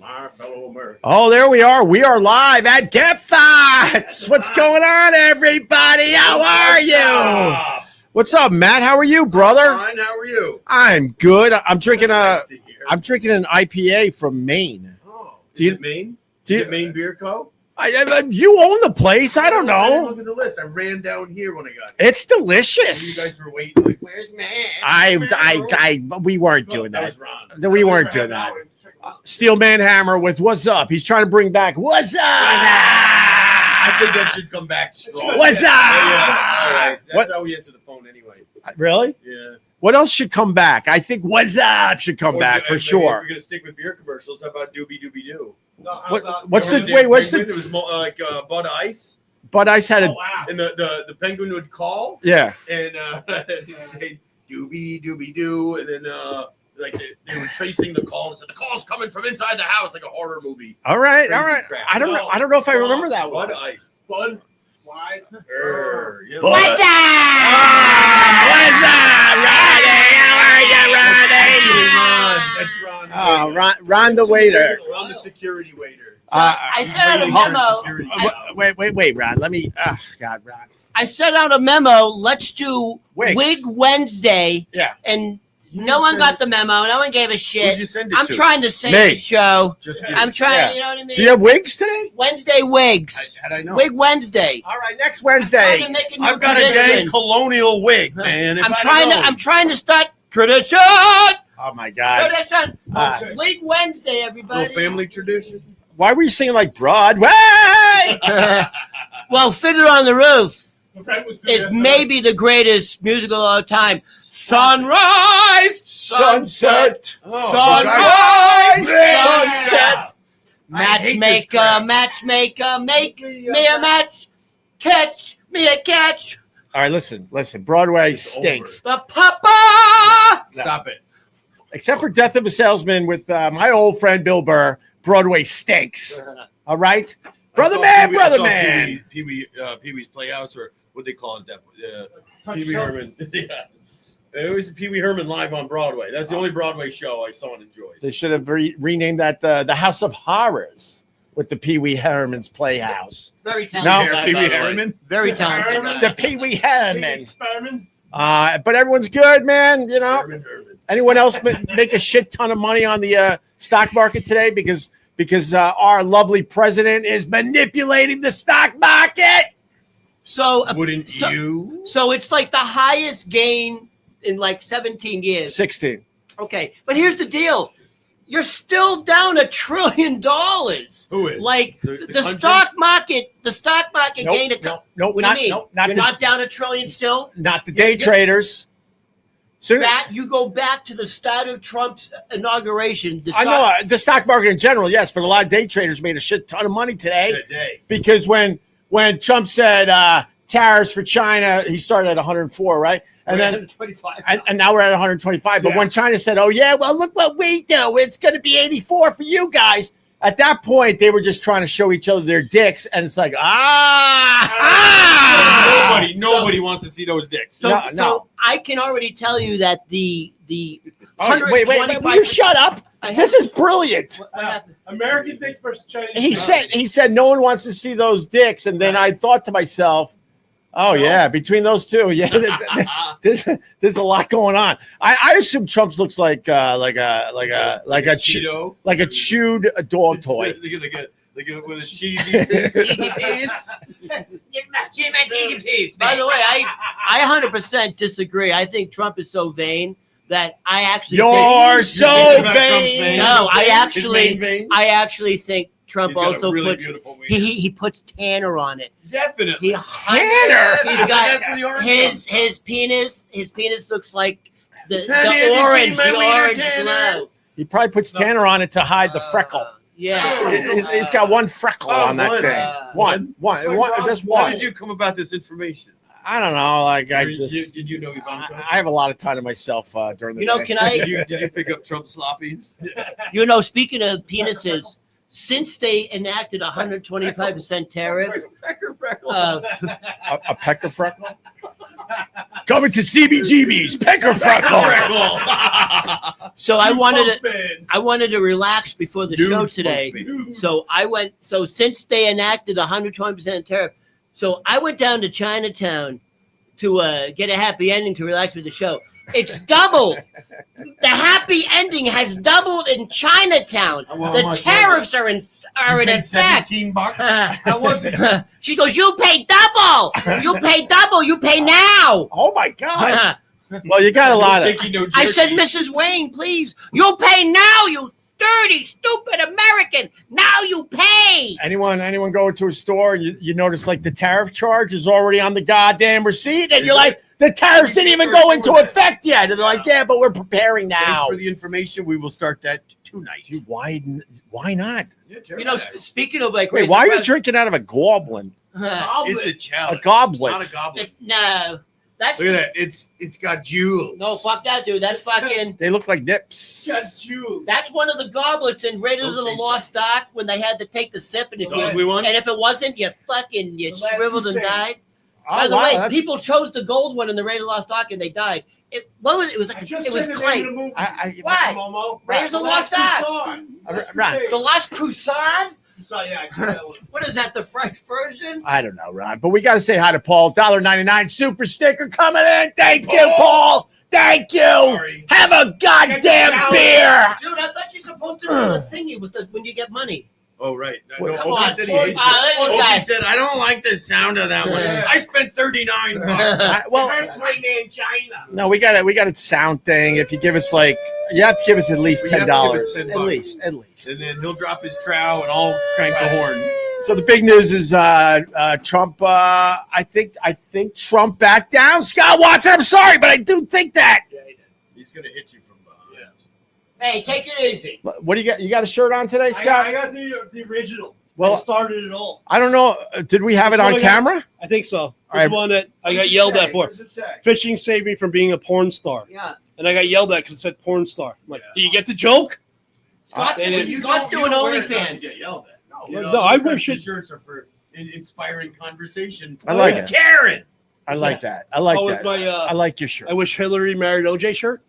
our fellow Americans. Oh, there we are. We are live at Gebhards. What's going on, everybody? How are you? What's up, Matt? How are you, brother? Fine. How are you? I'm good. I'm drinking Nice to hear. an IPA from Maine. Oh, Do you- is it Maine? do Is you- it Maine Beer Co? You own the place. I don't I didn't know. look at the list. I ran down here when I got here. It's delicious. You guys were waiting. Like, where's Matt? We weren't doing That that. was Ron. We weren't doing that. Steel Man Hammer with "What's up." He's trying to bring back "What's up." I think that should come back strong. What's up? Yeah. All right. That's What? how we answer the phone anyway. Really? Yeah. What else should come back? I think "What's up" should come back for If sure. we're gonna stick with beer commercials, how about Doobie Doobie Doo? What's the Remember wait? What's penguin? the It was like Bud Ice, Bud Ice had a wow. and the penguin would call yeah. and he'd say Doobie Doobie Doo, and then like they were tracing the call and said the call's coming from inside the house, like a horror movie. All right, Crazy all right. crap. I don't know. I don't know if I remember that one. Bud Ice. Bud Wise. Yeah. What's up? What's up, Ronnie? How are you, Ronnie? That's Ron. Oh, Ron the waiter. Ron the security waiter. I sent out a memo. Wait, Ron. Let me. Oh, God, Ron. I sent out a memo. Let's do Wigs. Wig Wednesday. Yeah. And no one got the memo. No one gave a Who'd shit. you send it I'm to? trying to save Me. the show. Just I'm trying. Yeah. You know what I mean? Do you have wigs today? Wednesday wigs. Had I known. Wig Wednesday. All right, next Trying Wednesday. to make a new I've got a dang tradition. colonial wig, man. If I'm I'd trying to. known. I'm trying to start tradition. Oh my God. Tradition. Wig Wednesday, little everybody. family tradition. Why were you singing like Broadway? Well, Fiddler on the Roof Is is maybe the greatest musical of all time. Sunrise, Sunset. sunrise, Sunset. sunset. I hate this Matchmaker, crap. matchmaker, make me a match, catch me a catch. All right, listen. Broadway It's stinks. The papa. Stop it. Except for Death of a Salesman with my old friend Bill Burr, Broadway stinks. All right? Brother man. Pee-wee's Playhouse, or what they call it, Pee-wee Herman. Yeah. It was Pee-wee Herman live on Broadway. That's the only Broadway show I saw and enjoyed. They should have renamed that the House of Horrors with the Pee Wee Herman's Playhouse. Very No. talented guy, Pee-wee by the way. Herman? Very talented guy. The Pee Wee Herman. Experiment. But everyone's good, man. You know. Herman. Anyone else make a shit ton of money on the stock market today because our lovely president is manipulating the stock market? So, Wouldn't you? so it's like the highest gain in like 17 years. 16. Okay, but here's the deal: you're still down $1 trillion. Who is? Like The the country? stock market gained a. Nope, What not, do you mean? nope, not You're the, not down $1 trillion still. not the day traders. So, That you go back to the start of Trump's inauguration. The I stock- know the stock market in general, yes, but a lot of day traders made a shit ton of money today Today. because when Trump said tariffs for China, he started at 104, right? And then 125. and now we're at 125. But Yeah. when China said, "Oh yeah, well look what we do, it's going to be 84 for you guys," at that point they were just trying to show each other their dicks, and it's like Nobody wants to see those dicks. So, No, so no. I can already tell you that the Oh, wait, will you shut up? This is brilliant. What happened? American dicks versus Chinese. He said no one wants to see those dicks, and then I thought to myself, oh yeah, between those two, yeah, there's a lot going on. I assume Trump's looks like a chewed dog toy. Look at with a cheesy piece. By the way, I 100% disagree. I think Trump is so vain that I actually You're think, so think about Trump's vain. vein? No, I His actually main vein? I actually think Trump He's got a also really puts beautiful wiener. he puts tanner on it. Definitely. He Tanner? He's got That's where the orange comes from. his penis looks like the Have you orange seen my wiener, orange Tanner? glow. He probably puts tanner on it to hide the freckle. Yeah. He's got one freckle on that one. thing. One, just Why one. did you come about this information? I don't know. Like Did you know Ivanka? I have a lot of time to myself during the You know, day. can I Did you pick up Trump sloppies? speaking of penises, since they enacted 125% tariff, Freckle. A pecker freckle? Coming to CBGB's, Pecker Freckle. So I wanted to. Man. I wanted to relax before the Dude, show today. fuck So I went. So since they enacted 120% tariff, so I went down to Chinatown to get a happy ending to relax with the show. It's doubled. The happy ending has doubled in Chinatown. Well, The how much tariffs are in effect. $17. She goes, "You pay double. You pay double. You pay now." Oh my God. Well, you got a lot of. I said, "Mrs. Wayne, please. You pay now, you dirty, stupid American. Now you pay." Anyone going to a store and you notice like the tariff charge is already on the goddamn receipt, and you're like, the tariffs didn't even go into effect yet. And they're like, yeah, but we're preparing Thanks now. for the information. We will start that tonight. Dude, why not? You know, speaking of like, Wait, why are you drinking out of a goblin? It's a A challenge. goblet. Not a goblet. No, that's Look at that. It's got jewels. no, fuck that, dude. That's fucking. They look like nips. Got you. That's one of the goblets in Raiders of the Don't Lost Ark when they had to take the sip, and if The ugly you, one? and if it wasn't, you Last shriveled and Crusade. died. Oh, By the wow, way, that's- people chose the gold one in the Raiders of the Lost Ark, and they died. It was like Just it was said the clay. name of the movie. Why? Momo. Raiders of the Lost Ark. Right. The Last Crusade. Yeah, I that one. What is that? The French version? I don't know, Ron, but we got to say hi to Paul. $1.99 super sticker coming in. Thank you, Paul. Thank you. Sorry. Have a goddamn beer. Dude, I thought you're supposed to do the thingy with the when you get money. Oh, right. Well, come Opie on. said he hates it. This Opie guy. said, I don't like the sound of that one. Yeah. I spent $39. Well, It hurts right there in China. no, we got a sound thing. If you give us like, you have to give us at least We have to give us $10. $10. At least. And then he'll drop his trow and I'll crank the horn. So the big news is Trump. I think Trump backed down. Scott Watson. I'm sorry, but I do think that. He's going to hit you from behind. Hey, take it easy. What do you got? You got a shirt on today, I Scott? got the original. Well- I started it all. I don't know. Did we have it on camera? I think so. All This right. one that I got yelled at for. What does it say? Fishing saved me from being a porn star. Yeah. And I got yelled at because it said porn star. I'm like, do you get the joke? Scott's, and doing- you Scott's doing wear it not to OnlyFans. get yelled at. No, I wear sometimes shit- these shirts are for inspiring conversation. I like with it. Karen. I like that. I like Oh, that. with my I like your shirt. I wish Hillary married OJ shirt.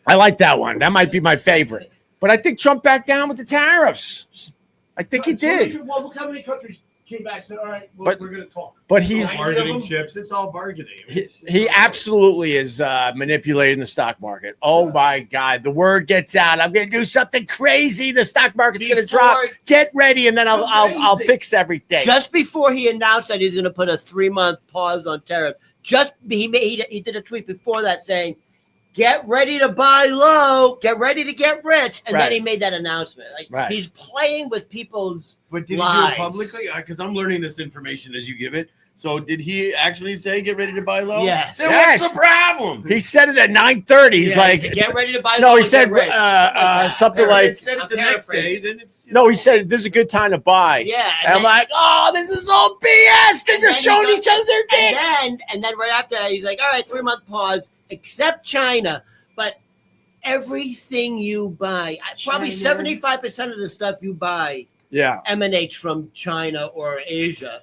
I like that one. That might be my favorite. But I think Trump backed down with the tariffs. I think he did. Well, look how many countries came back and said, all right, But- we're going to talk. But he's Right. Bargaining chips. It's all bargaining. he absolutely is manipulating the stock market. Oh my God. The word gets out. I'm going to do something crazy. The stock market's going to drop. Get ready. And then I'll Crazy. fix everything. Just before he announced that he's going to put a 3-month pause on tariff, he did a tweet before that saying, "Get ready to buy low, get ready to get rich," and Right. then he made that announcement. Like Right. he's playing with people's. But did he do Lies. it publicly? Because I'm learning this information as you give it. So did he actually say get ready to buy low? Yes. Then Yes. what's the problem? He said it at 9:30. He's Yeah, like, "Get ready to buy no, low." he and said get rich. something If like, it said it I'm the next day, paraphrasing. then it's no, he said this is a good time to buy. Yeah, And I'm then- like, oh, this is all BS. They're And just then he showing goes- each other their dicks. and then right after that, he's like, "All right, 3-month pause, except China, but everything you buy, probably China. 75% of the stuff you buy Yeah. emanates from China or Asia.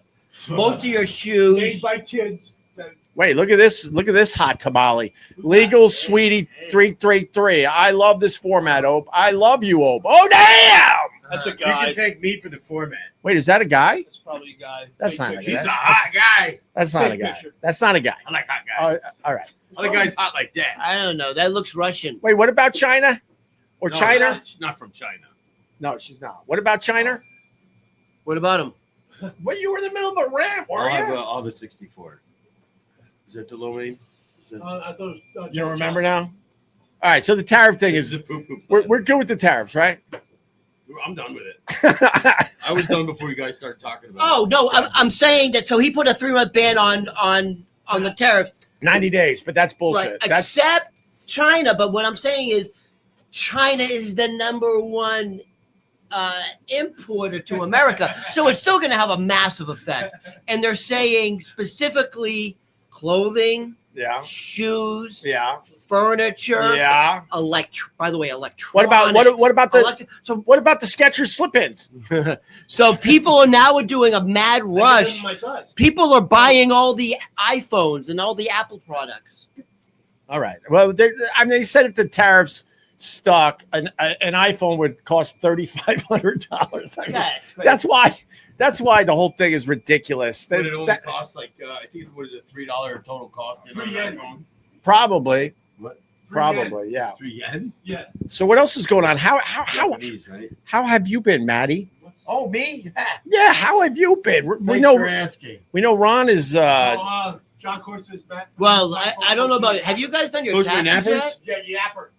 Most of your shoes." Made by kids. That, Wait, look at this. Look at this hot tamale. Legal Sweetie 333. I love this format, Ope. I love you, Ope. Oh, damn. That's a You guy. can thank me for the format. Wait, is that a guy? That's probably a guy. That's Big not a picture. He's guy. a hot guy. That's not a Big guy. picture. That's not a guy. I like hot Oh, guys. all right. Other guys hot like that. I don't know. That looks Russian. Wait, what about China? Or No, China? She's not from China. No, she's not. What about China? What about him? Well, you were in the middle of a ramp, I'll have a 64. Is that the low end? Is that, I thought it was, You don't remember now? All right, so the tariff thing is is, it poo-poo we're plan? good with the tariffs, right? I'm done with it. I was done before you guys started talking about Oh no, I'm saying that. So he put a 3-month ban on the tariff, 90 days, but that's bullshit. right? That's Except China. But what I'm saying is, China is the #1 importer to America, so it's still going to have a massive effect. And they're saying specifically clothing, Yeah. shoes, Yeah. furniture, Yeah. by the way, What electronics. about the so what about the Skechers slip-ins? so people are now doing a mad rush. My size. People are buying all the iPhones and all the Apple products. All right. Well, they said if the tariffs stuck, an iPhone would cost $3,500. That's why the whole thing is ridiculous. But it only costs like I think what is it, $3 total cost in an iPhone? Probably. What? Probably, yeah. 3 yen? Yeah. So what else is going on? How Japanese, right? have you been, Maddie? Oh, me? Yeah, how have you been? We Thanks know for asking. Ron is John Course is back. Well, I don't know about it. Have you guys done your Those are taxes nappers? yet? Yeah, yapper.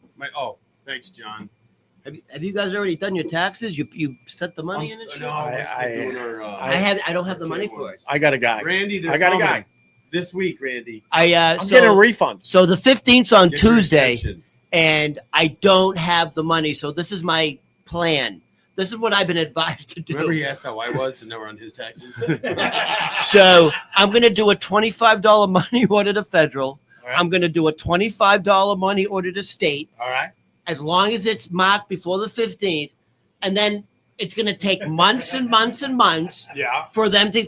Thanks, John. Have you guys already done your taxes? You set the money in it? No, we're still doing our, I don't have the money for it. I got a guy. Randy, I got a guy. this week, Randy. I'm getting a refund. So the 15th's on Get your Tuesday, extension. and I don't have the money. So this is my plan. This is what I've been advised to do. Remember he asked how I was and they were on his taxes? So I'm going to do a $25 money order to federal. All right. I'm going to do a $25 money order to state, All right. as long as it's marked before the 15th. And then it's going to take months and months and months Yeah. for them to,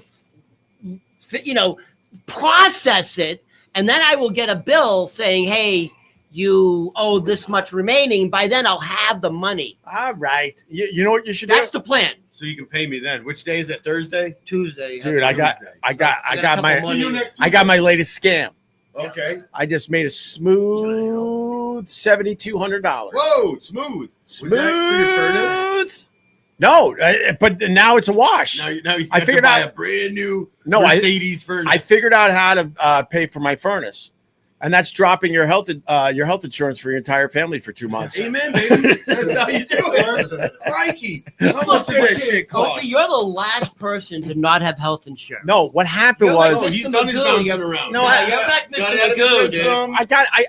process it. And then I will get a bill saying, hey, you owe this much remaining. By then I'll have the money. All right. You know what you should That's do? the plan. So you can pay me then. Which day is it? Thursday? Tuesday. Dude, I got I got a couple my latest scam. Okay. I just made a smooth $7,200. Whoa, smooth. Was that for your furnace? No, but now it's a wash. Now you I have to figured buy out- a brand new Mercedes furnace. I figured out how to pay for my furnace, and that's dropping your health insurance for your entire family for 2 months. Amen, baby. That's how you do it. Crikey. How much does that shit cost? Opie, you're the last person to not have health insurance. No, what happened You're like was Oh, he's Mr. done his Magoo. bouncing You're- around. No, Yeah, you're back, Got Mr. out of the Magoo, dude. system.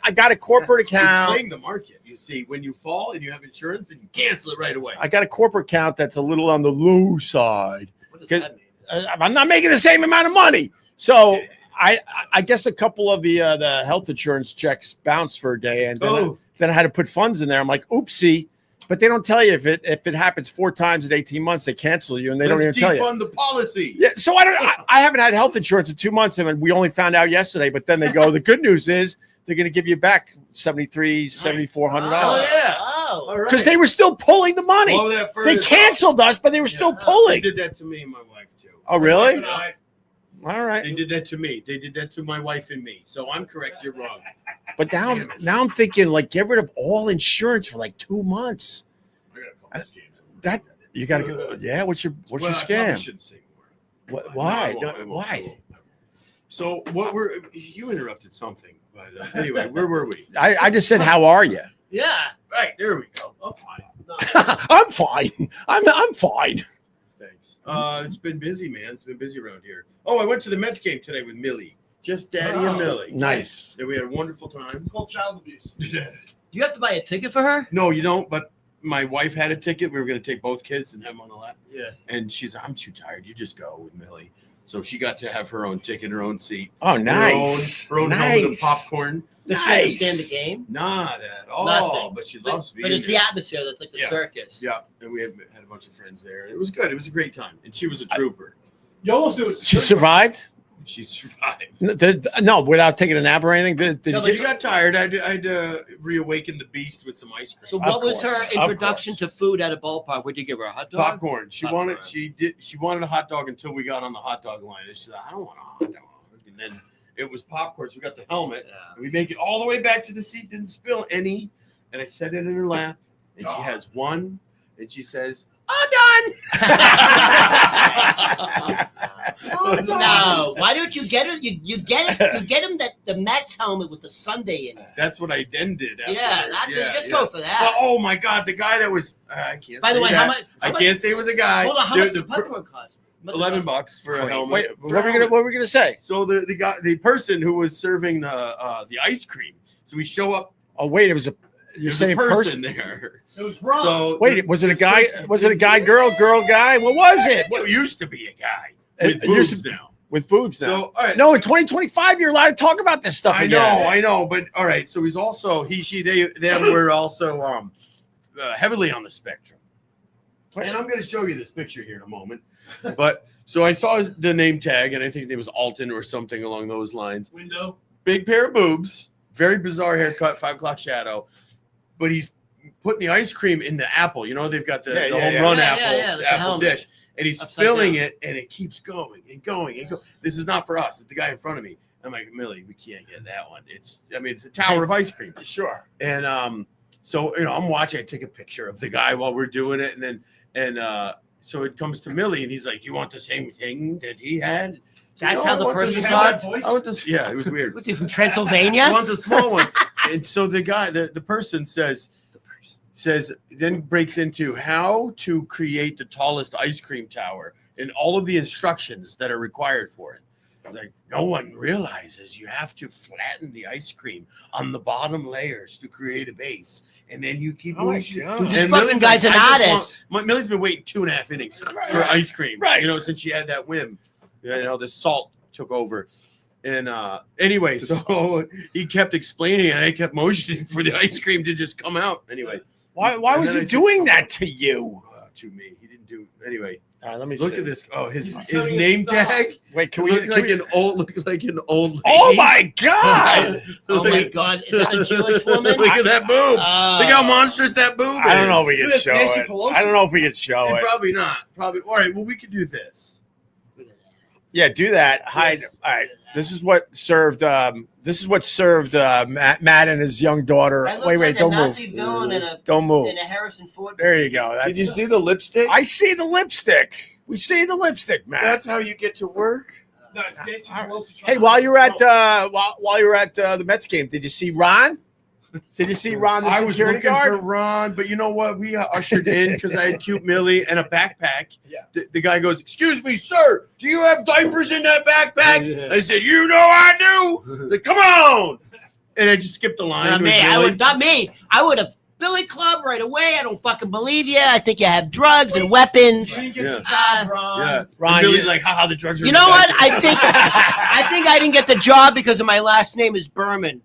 I got a corporate It's account. playing the market. You see, when you fall and you have insurance, then you cancel it right away. I got a corporate account that's a little on the low side. What does that mean? I'm not making the same amount of money, so I guess a couple of the health insurance checks bounced for a day, and then I had to put funds in there. I'm like, oopsie. But they don't tell you if it happens 4 times in 18 months, they cancel you, and they don't even tell you. Defund the policy. Yeah, so I haven't had health insurance in 2 months, and we only found out yesterday. But then they go, the good news is they're going to give you back $7,400. Oh, yeah. Oh. All right. Because they were still pulling the money. Blow that They furnace canceled us, but they were still off. They pulling. did that to me and my wife, too. Oh, really? And I- All right. They did that to me. They did that to my wife and me. So I'm correct. You're wrong. But now I'm thinking, like, get rid of all insurance for like 2 months. I got a couple of scams. That you got to. Yeah. What's your I probably scam? shouldn't say more. Why? No, I won't. Why? So you interrupted something, but anyway, where were we? I just said, how are you? Yeah. Right, there we go. I'm fine. I'm fine. I'm fine. Thanks. It's been busy, man. It's been busy around here. Oh, I went to the Mets game today with Millie. Just Daddy and Millie. Nice. And we had a wonderful time. It's called child abuse. You have to buy a ticket for her? No, you don't. But my wife had a ticket. We were going to take both kids and have them on the lap. Yeah. And she's, I'm too tired. You just go with Millie. So she got to have her own ticket, her own seat. Oh, nice. Her own helmet of Nice. popcorn. Does she Nice. understand the game? Not at all. Nothing. But she loves being But it's the there. atmosphere that's like the Yeah. circus. Yeah, and we had a bunch of friends there. It was good. It was a great time. And she was a trooper. You almost it was. She survived? She survived. No, without taking a nap or anything. Did No, you but She got tired. I'd reawaken the beast with some ice cream. So Of what was her course, of introduction course. to food at a ballpark? Would you give her a hot dog? Popcorn. She Popcorn. wanted a hot dog until we got on the hot dog line. And she said, I don't want a hot dog. And then it was popcorn. So we got the helmet. Yeah. And we make it all the way back to the seat, didn't spill any. And I set it in her lap. And she has one. And she says, all done. No, why don't you get it? You get it. You get him the Mets helmet with the Sunday in it. That's what I then did. Yeah, afterwards. just go for that. But, oh my God, the guy that was I can't. By the say way, that. how much? I can't say it was a guy. Hold on, how The- much the the popcorn cost? Must have $11 cost- for a helmet. Wait, what were we gonna say? So the person who was serving the ice cream. So we show up. Oh, wait, it was you're There's saying a person person? there. It was wrong. So Wait, was it a this guy? person- Was it a guy, girl, guy? What was it? It used to be a guy It with used boobs to- now. with boobs now. So, all right. No, in 2025, you're allowed to talk about this stuff I again. know, I know, but all right. So he's also them were also heavily on the spectrum. And I'm going to show you this picture here in a moment. But so I saw the name tag, and I think his name was Alton or something along those lines. Window. Big pair of boobs, very bizarre haircut, 5 o'clock shadow. But he's putting the ice cream in the apple. You know, they've got the home run apple, the apple helmet. dish. And he's Upside filling down. it, and it keeps going and going and going. This is not for us. It's the guy in front of me. I'm like, Millie, we can't get that one. It's a tower of ice cream. Sure. And so I'm watching. I take a picture of the guy while we're doing it, and so it comes to Millie, and he's like, "Do you want the same thing that he had?" That's No, how I the want person this- starts? I want this. Yeah, it was weird. What's he from I Transylvania? want the small one. And so the guy, the person says, then breaks into how to create the tallest ice cream tower and all of the instructions that are required for it. Like, no one realizes you have to flatten the ice cream on the bottom layers to create a base, and then you keep Oh my moving. God. This And fucking Millie's guy's like, an I just artist. Millie's been waiting 2.5 innings for ice cream, Right. You know, since she had that whim. You know, the salt took over. And anyway, so he kept explaining, and I kept motioning for the ice cream to just come out. Anyway, Why And was then he I said, doing that to you? to me, he didn't do. Anyway, All right, let me look see. at this. Oh, his becoming a name star. tag. Wait, can Looks we? like an old. Looks like an old. Oh lady. my God! Oh my God, is that a Jewish woman? Look at that boob. Oh. Look how monstrous that boob is. I don't know if we can Look at show Nancy it. Pelosi. I don't know if we can show Yeah, it. probably not. Probably. All right. Well, we could do this. Yeah, do that. Hide. Yes. All right. This is what served. Matt and his young daughter. That looks Wait, like a don't Nazi move. villain in a Don't move. Harrison Ford. There you go. Did That's. you see the lipstick? I see the lipstick. We see the lipstick, Matt. That's how you get to work. No, it's Nancy All right. Pelosi trying Hey, to- while you're at while you're at the Mets game, did you see Ron? Did you see Ron, the I was security looking guard? for Ron, but you know what? We got ushered in because I had cute Millie and a backpack. Yeah. The guy goes, "Excuse me, sir, do you have diapers in that backpack?" I said, "You know I do." Like, come on. And I just skipped the line. Not with me. Billy. Not me. I would have Billy Club right away. I don't fucking believe you. I think you have drugs and weapons. You didn't get Yeah. the job, Ron. Yeah. Ron, And Billy's you- like, haha, the drugs are You in know the what? backpack." I think I didn't get the job because of my last name is Berman.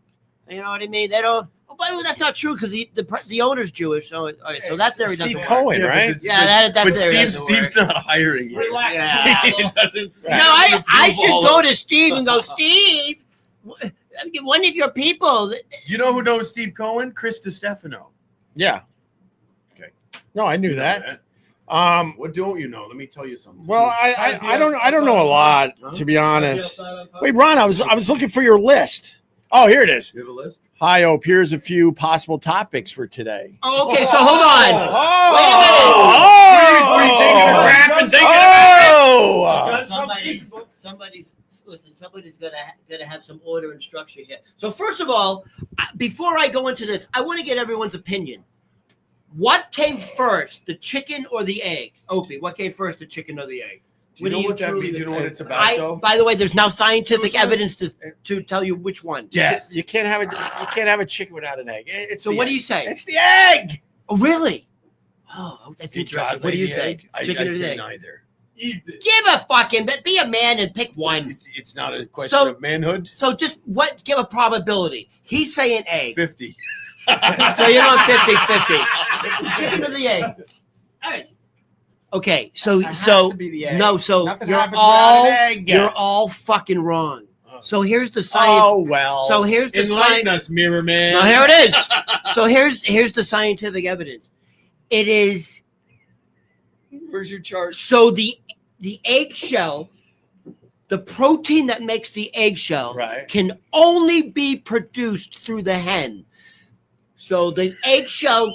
You know what I mean? They don't. Oh, by the way, that's not true because the owner's Jewish. So, all right, so that's theory Steve doesn't work. Cohen, Yeah, right? because- Yeah, that's but theory doesn't Steve's not hiring you. Relax. Yeah. He doesn't. No, I should go to Steve and go, Steve, one of your people. You know who knows Steve Cohen? Chris DiStefano. Yeah. Okay. No, I knew that. What don't you know? Let me tell you something. Well, I don't know a lot, to be honest. Wait, Ron, I was looking for your list. Oh, here it is. You have a list? Hi, Ope. Here's a few possible topics for today. Oh, okay, so hold on. Oh, Were you taking a crap and taking Somebody's gonna have some order and structure here. So first of all, before I go into this, I want to get everyone's opinion. What came first, the chicken or the egg? Opie, what came first, the chicken or the egg? Do you know what that truly means? Do you know what think? it's about, though? By the way, there's now scientific Suicide? evidence to tell you which one. Death. You can't have a chicken without an egg. It's So the what do egg. you say? It's the egg. Oh, really? Oh, that's Did interesting. God What do lay you the say? egg? Chicken I'd or the say egg? neither. Eat it. Give a fucking, but be a man and pick one. It's not a question So- of manhood. So just give a probability. He's saying egg. 50. So you're on 50-50. Chicken or the egg? Hey, Okay, so It has so to be the egg. no, so Nothing you're happens without an egg. you're all fucking wrong. So here's the science. Oh well. So here's the Enlighten science. us, Mirror Man. No, here it is. So here's the scientific evidence. It is Where's your chart? so the eggshell, the protein that makes the eggshell Right. can only be produced through the hen. So the eggshell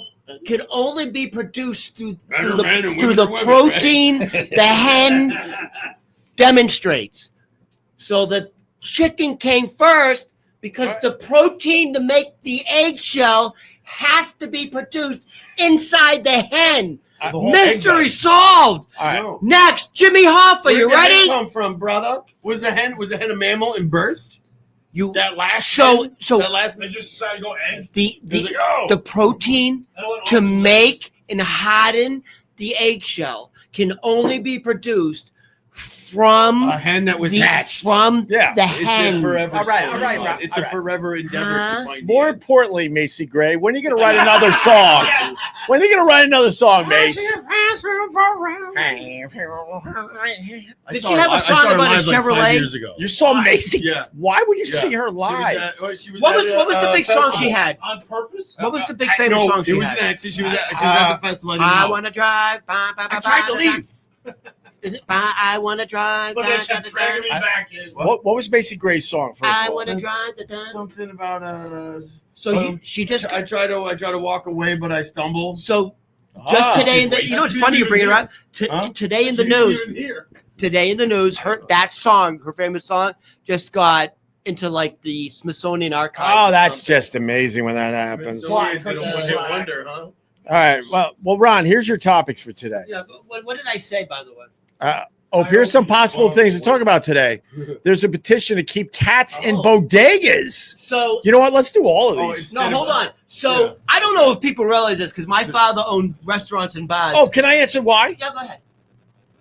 can only be produced through Men are men and the women are women, protein the hen demonstrates. So the chicken came first because the protein to make the eggshell has to be produced inside the hen. The whole egg Mystery bag. solved. All right. No. Next, Jimmy Hoffa, Where'd you the hen ready? come from, brother? Was the hen a mammal and birthed? You That last so hen? so that last they just decided to go egg. the It's like, oh. the protein I don't want to oxygen. make and harden the eggshell can only be produced from A hen that was hatched. from Yeah. the It's a hen. forever. All right, story. all right, all right, It's all a right. forever endeavor Huh? to find. More the importantly, Macy Gray, when are you going to write another song? When are you going to write another song, Mace? Did she have a song about a Chevrolet? 5 years ago. You saw Macy? Yeah. Why would you Yeah. see her She was live? at- What was the big song she had? On purpose? What was the big famous no, song it she was had? an accident. She was at the festival. I wanna drive. I tried to leave. Is it I wanna drive? But they kept dragging me back in. What was Macy Gray's song? First I of all? wanna drive. Something about So she just I try to walk away, but I stumble. so just Ah, today in the you know it's funny you bring it up. Huh? Today in the She news. didn't even hear. Today in the news, that song, her famous song, just got into like the Smithsonian archives. Oh, or that's something. just amazing when that happens. So All we did a one-hit wonder, huh? right. Well, Ron, here's your topics for today. Yeah, but what did I say, by the way? Here's some possible things to talk about today. There's a petition to keep cats in bodegas. So You know what? Let's do all of these. no, hold on. So I don't know if people realize this because my father owned restaurants and bars. Oh, can I answer why? Yeah, go ahead.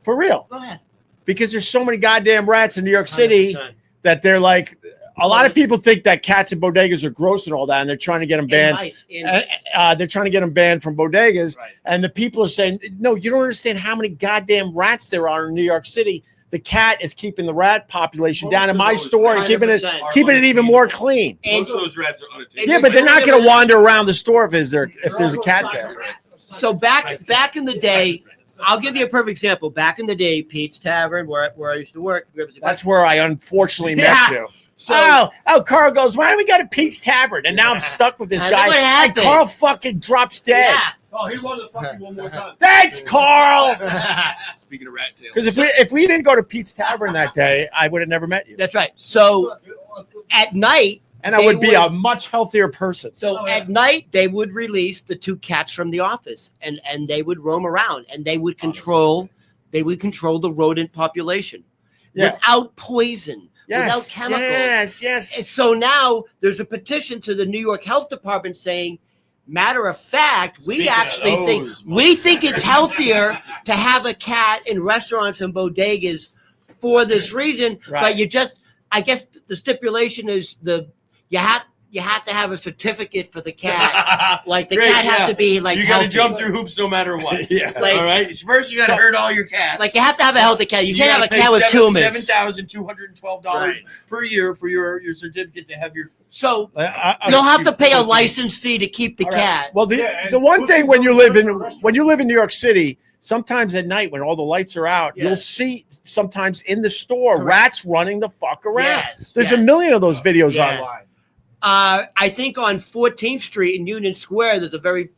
For real? Go ahead. Because there's so many goddamn rats in New York City 100%. that they're like, a lot of people think that cats in bodegas are gross and all that, and they're trying to get them And banned. mice, and mice. They're trying to get them banned from bodegas. Right. And the people are saying, no, you don't understand how many goddamn rats there are in New York City. The cat is keeping the rat population down in my store and keeping it 100%. even more clean. And Most of those rats are unattainable. Yeah, but they're not going to wander around the store if there's a cat there. so back in the day, I'll give you a perfect example. Back in the day, Pete's Tavern, where I used to work. That's where I unfortunately met Yeah. you. So Carl goes, why don't we go to Pete's Tavern? And now I'm stuck with this And guy. look what And happened. Carl fucking drops dead. yeah. Oh, he wanted to fuck you one more time. Thanks, Carl. Speaking of rat tails. Because if we didn't go to Pete's Tavern that day, I would have never met you. That's right. So at night, And I would be a much healthier person. at night they would release the two cats from the office, and they would roam around, and they would control the rodent population without poison, without chemicals. Yes. And so now there's a petition to the New York Health Department saying, matter of fact, we actually think it's healthier to have a cat in restaurants and bodegas for this reason. Right. But I guess the stipulation is you have to have a certificate for the cat. Like the Great, cat has to be like you got to healthy. jump through hoops no matter what. Yeah. Like- all right. First, you got to hurt all your cats. Like you have to have a healthy cat. You can't have a gotta cat with pay tumors. $7,212 per year for your certificate to have your. So you'll have to pay a license fee to keep the cat. Well, Yeah, the and one thing when you live in New York restaurant. City, sometimes at night when all the lights are out, Yeah. you'll see sometimes in the store Correct. rats running the fuck around. Yes, There's yes. a million of those videos Yeah. online. I think on 14th Street in Union Square, there's a very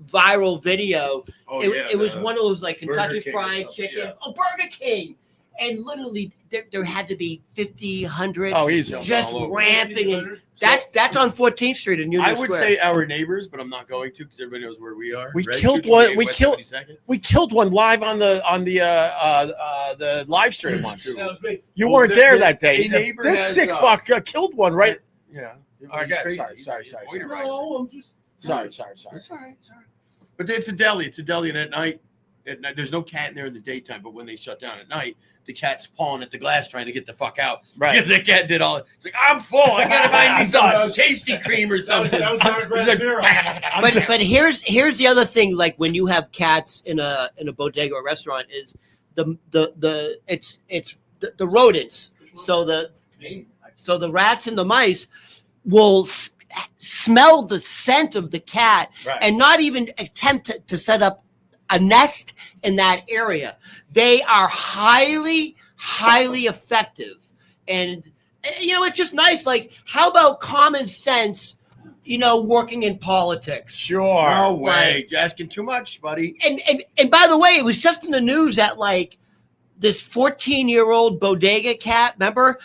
viral video. Oh, It was one of those like Kentucky Burger King or Fried something, Chicken. yeah. Oh, Burger King. And literally, there had to be 50, 100 Oh, easy. just all over. ramping. And that's on 14th Street in Union I would Square. say our neighbors, but I'm not going to because everybody knows where we are. We Right? killed 228 one- we West killed- 22nd. We killed one live on the live stream once. That was me. You Well, weren't the- there the- that day. a neighbor This has, sick fuck killed one, right? Yeah. All right, He's guys, crazy. sorry. He's a boy rider. No, I'm just. Sorry. It's all right. But it's a deli. And at night, there's no cat in there in the daytime. But when they shut down at night, the cat's pawing at the glass trying to get the fuck out. Right. Because the cat did all. It's like, I'm full. I gotta find me some tasty cream or That was something. our He's like, Zero. But here's the other thing. Like when you have cats in a bodega or restaurant, is the rodents. So the rats and the mice will smell the scent of the cat Right. and not even attempt to set up a nest in that area. They are highly effective. And it's just nice. Like, how about common sense, working in politics? Sure. No way. You're asking too much, buddy. And by the way, it was just in the news that like this 14-year-old bodega cat, remember?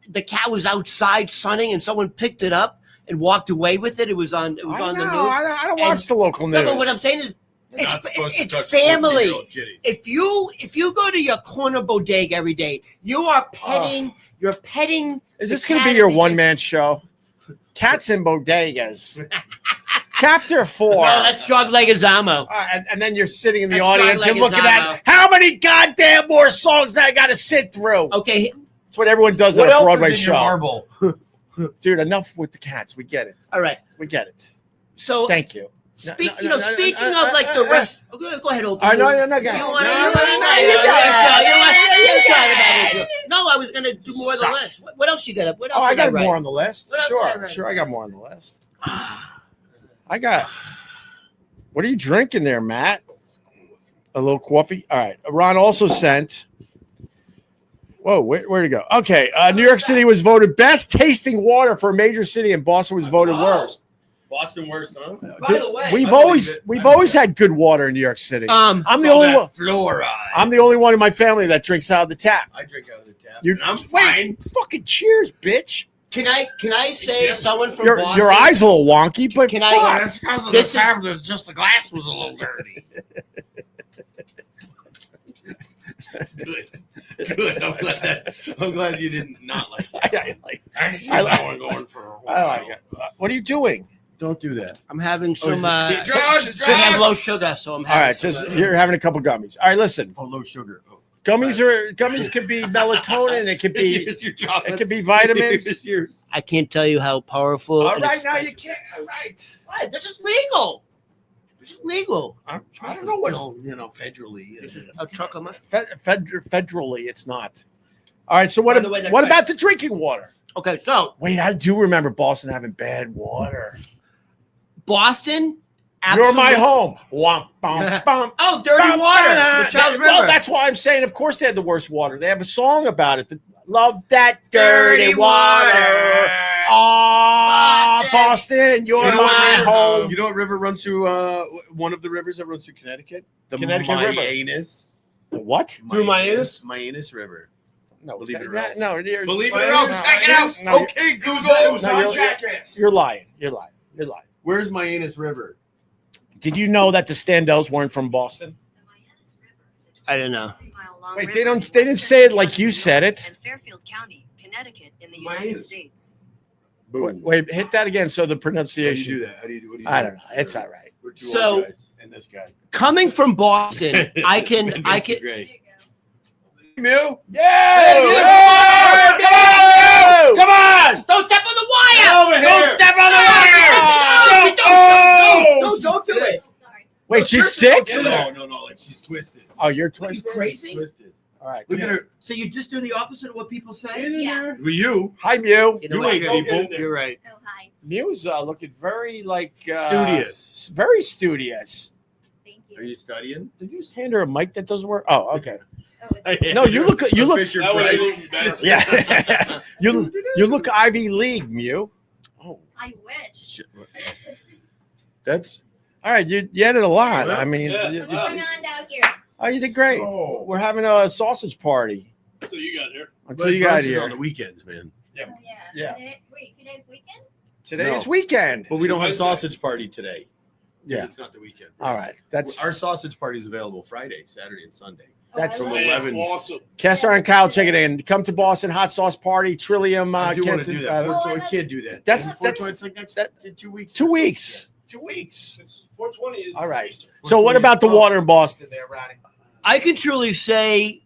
The cat was outside sunning and someone picked it up and walked away with it. It was on the news. I don't watch the local news. No, but what I'm saying is You're not supposed to it's touch family. 14-year-old kitties. If you go to your corner bodega every day, you are petting. You're petting. Is the this going to cat be your every day. one-man show? Cats in bodegas. Chapter 4. No, that's Drug Leguizamo. And then you're sitting in the That's audience. John You're looking Leguizamo. at how many goddamn more songs I got to sit through. Okay, That's what everyone does What at a else Broadway is in your show. marble? Dude, enough with the cats. We get it. all right. We get it. So Thank you. speaking no, speaking no, of like the rest, go ahead, Opie. All right, no, You go want ahead. to? No, You no, No, I was gonna do more of the list. What else you got up? What else? Oh, I did got write? more on the list. What else did I write? Sure, I got more on the list. I got. What are you drinking there, Matt? A little coffee. All right. Ron also sent. Whoa, where'd it go? Okay, New York City was voted best tasting water for a major city, and Boston was voted worst. Boston worst, huh? By the way, We've I always believe it. we've always had good water in New York City. I'm the All only that one. fluoride. I'm the only one in my family that drinks out of the tap. I drink out of the tap. You- and I'm fine. Fucking cheers, bitch. can I say someone from Your Boston? your eyes a little wonky, but Can I- fuck. That's because of This the is- time that just the glass was a little dirty. Good. Good. I'm glad you didn't not like that. I like I hate that one going for a while. I like it. What are you doing? Don't do that. I'm having Oh, some. Drugs, I have low sugar, so I'm All having. right, just you're having a couple gummies. All right, listen. Oh, low sugar. Oh. Gummies could be melatonin. It could be Here's your chocolate. it could be vitamins. Here's yours. I can't tell you how powerful. All and right, now you expensive- can't. All right. Right, this is legal. This is legal. I don't know what's federally. This is a truck of mushroom. federally. It's not. All right. So By the way, what that's about the drinking water? Okay, so Wait, I do remember Boston having bad water. Boston. You're my absolutely- home. Womp, bum, bum. Oh, dirty Bum, water. bum, The Charles well, River. that's why I'm saying, of course, they had the worst water. They have a song about it. Love that dirty water. Ah, Boston, you're my home. You know what river runs through? One of the rivers that runs through Connecticut. The Connecticut River. Myanus. The what? Through Myanus? Myanus River. No, Believe it or that- else. no, you're, Believe it Well, or else, no, check it out. no, you- Okay, It Google. was No, on you're- Jackass. you're lying. You're lying. You're lying. Where's Myanus River? Did you know that the Standells weren't from Boston? I don't know. Wait, they didn't say it like you said it. And Fairfield County, Connecticut, in the Mine United is- States. Boom. Wait, hit that again. So the How do you pronunciation. do that? How do you do? What do you I do? don't know. It's all right. We're two So- old guys and this guy. Coming from Boston, I can. Great. There you go. Mew. Yeah! Come on! Don't step on the wire. Over here. Don't step on the wire! Don't do it. Oh, sorry. Wait, she's sick? Get in there. No, like she's twisted. Oh, you're Are you twisted. crazy? She's twisted. All right. Look at her. So you just do the opposite of what people say? Yeah. For you. Hi, Mew. You know You what? ain't You're- people. You're right. Oh, hi. Mew's looking very like Studious. very studious. Thank Are you. you studying? Did you just hand her a mic that doesn't work? Oh, okay. Oh, it's- No, you look. You look. Fisher That would have Price. been better. Yeah. you look Ivy League, Mew. Oh, I wish. That's. all right. You added a lot. I mean, Yeah. you- What's going on down here? oh, you did great. Oh. We're having a sausage party So you got here. until you got brunch is here. on the weekends, man. Oh, yeah. Yeah. Wait, today's weekend? Today's No. weekend. But we don't have Wednesday. sausage party today. Yeah. It's not the weekend. All right. That's Our sausage party is available Friday, Saturday, and Sunday. That's I from love Man, that's 11. awesome. Cast Iron Kyle. Check it in. Come to Boston Hot Sauce Party. Trillium. I do want to Kenton, do that. Oh, I We love- can't do that. That's- It's like next in 2 weeks. 2 weeks. 2 weeks. It's 420 is All right. Easter. So what about the water in Boston there, Ronnie? I can truly say,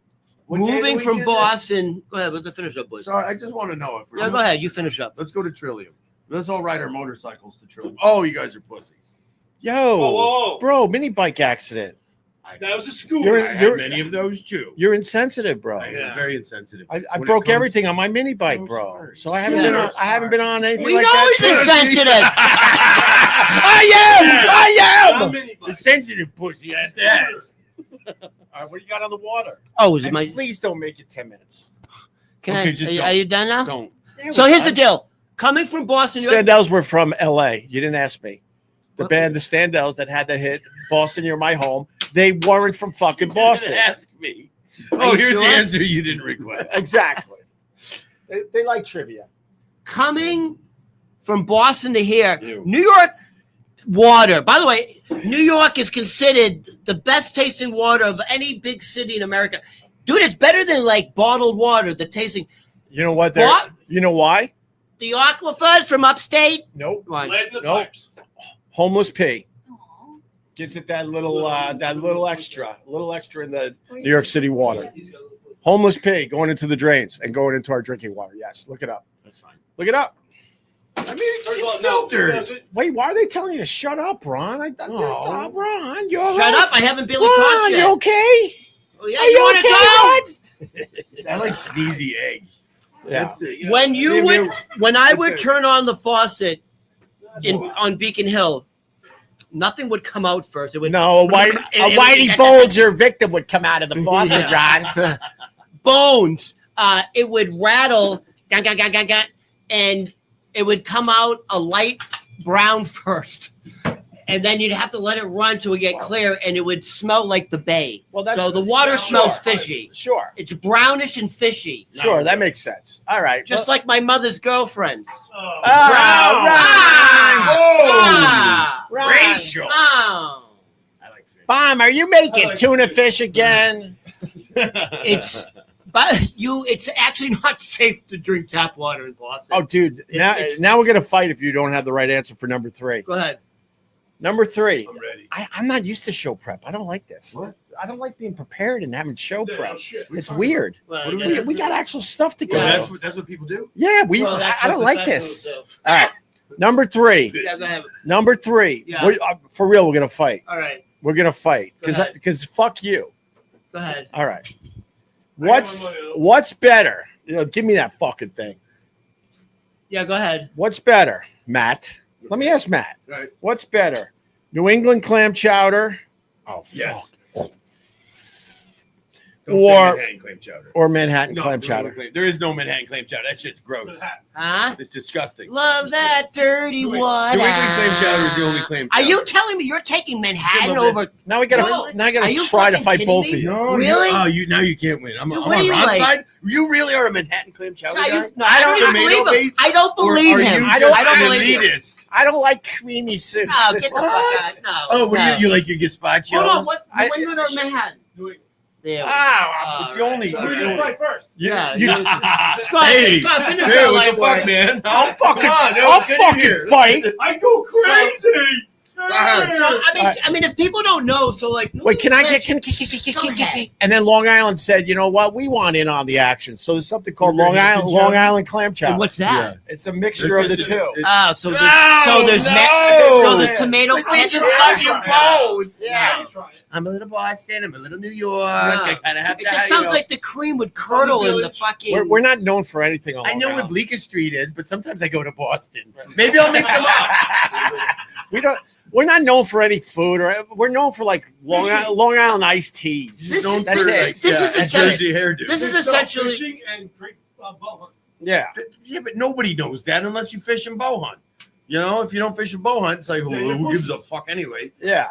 What day of the moving week from is it? Boston. Go ahead, let's finish up, boys. Sorry, I just want to know if we're Yeah, go ahead. You finish up. Let's go to Trillium. Let's all ride our motorcycles to Trillium. Oh, you guys are pussies. Yo, Whoa, whoa. bro, mini bike accident. That was a scooter. You're- I had many of those too. You're insensitive, bro. I am Yeah. very insensitive. I When it broke comes- everything on my mini bike, Oh, bro. sorry. So I haven't Yeah. been on. I haven't been on anything We like know that. he's since. insensitive. I am. Not mini The bikes. sensitive pussy at that. All right, what do you got on the water? Oh, is it And my? please don't make it 10 minutes. Can Okay, I? just Are you, don't. are you done now? Don't. So here's the deal. Coming from Boston, you're- Standells were from L.A. You didn't ask me. The band, the Standells, that had the hit "Boston, You're My Home." They weren't from fucking Boston. Ask me. Are Oh, you here's sure? the answer you didn't request. Exactly. They like trivia. coming from Boston to here, Ew. New York water. By the way, New York is considered the best tasting water of any big city in America. Dude, it's better than like bottled water. The tasting. You know what? What? You know why? The aquifers from upstate. Nope. Why? Lead in the Nope. pipes. Homeless P Aw. gives it that little extra in the New York City water. Homeless P going into the drains and going into our drinking water. Yes, look it up. That's fine. Look it up. I mean, it's No, filtered. Wait, why are they telling you to shut up, Ron? Ron, you're Shut up! I haven't barely talked Ron, yet. you okay? Oh, yeah, Are you you want to okay, go? I like sneezy egg. Yeah. That's it. When you would, when I would That's it. turn on the faucet on Beacon Hill, nothing would come out first. It would No, a whitey bulger victim would come out of the faucet, Ron. bones. It would rattle, gang, gang, gang, gang, gang, and it would come out a light brown first, and then you'd have to let it run till it get clear, and it would smell like the bay. Well, that's So the water smells fishy. Sure, It's brownish and fishy, sure, that makes sense. All right, just like my mother's girlfriends. Oh. Ah! Racial. Oh. I like fish. Bomb, are you making tuna fish again? It's it's actually not safe to drink tap water in Boston. Oh, dude, now we're gonna fight if you don't have the right answer for number 3. Go ahead. Number 3. I'm ready. I'm not used to show prep. I don't like this. What? I don't like being prepared and having show No, prep. shit. It's weird. Well, What do yeah. We got actual stuff to go. Yeah. That's what people do. Yeah, Well, that's I don't what like this. professionals All right, number 3. do. Yeah, go ahead. Number 3. Yeah. For real, we're gonna fight. All right, We're gonna fight Go ahead. because fuck you. go ahead. All right. I got What's better? Give me that fucking thing. Yeah, go ahead. What's better, Matt? Let me ask Matt. Right. What's better, New England clam chowder? Oh, Yes. fuck. Don't Or- say Manhattan clam chowder. Or Manhattan No, clam no, chowder. There is no Manhattan clam chowder. That shit's gross. Huh? It's disgusting. Love that dirty New water. England clam chowder is the only clam Are chowder. you telling me you're taking Manhattan Yeah, but- over? Now we gotta No. now I Are gotta you try to fucking fight kidding both me? of you. No, Really? now you can't win. I'm What on are you Ron's like? side. You really are a Manhattan clam chowder Are guy? you, no, I don't Tomato believe him. based? I don't Or believe are him. you I just don't an believe him. elitist? I don't like creamy soups. No, get the fuck What? out. No. Oh, what no. do you like your gazpacho? Hold on. What? I- New England or Manhattan? There. we go. Ah, it's the only. Who did it's the you only- fight first? Yeah, you yeah. just- Scott, Hey, Scott, finish hey, that what light the work. fuck, man? I'll fucking, Come on, I'll get in fucking here. fight. I go crazy. ahead. So, I mean, if people don't know, so like, Wait, can I get Go ahead. And then Long Island said, you know what? We want in on the action. So there's something called Is there Long Hampton Island chowder? clam chowder. And what's that? It's a mixture of the This is- two. it- Oh, so there's, No, so there's no. so there's tomato But they ketchup. just love you both. Yeah. Try it. I'm a little Boston. I'm a little New York. Yeah. I kind of have It to. just you sounds know. like the cream would curdle in the village. fucking. We're not known for anything on I Long know what Island. Bleecker Street is, but sometimes I go to Boston. Maybe I'll mix them up. We don't. We're not known for any food, or we're known for like Long Island iced teas. This Known is- that's for, it. like, this yeah, is a essentially- Jersey hairdo. this is Fish, essentially- fishing and drink bow hunt. Yeah. Yeah, but nobody knows that unless you fish and bow hunt. You know, if you don't fish and bow hunt, it's like, Yeah, you're who gives a pussies. fuck anyway? Yeah.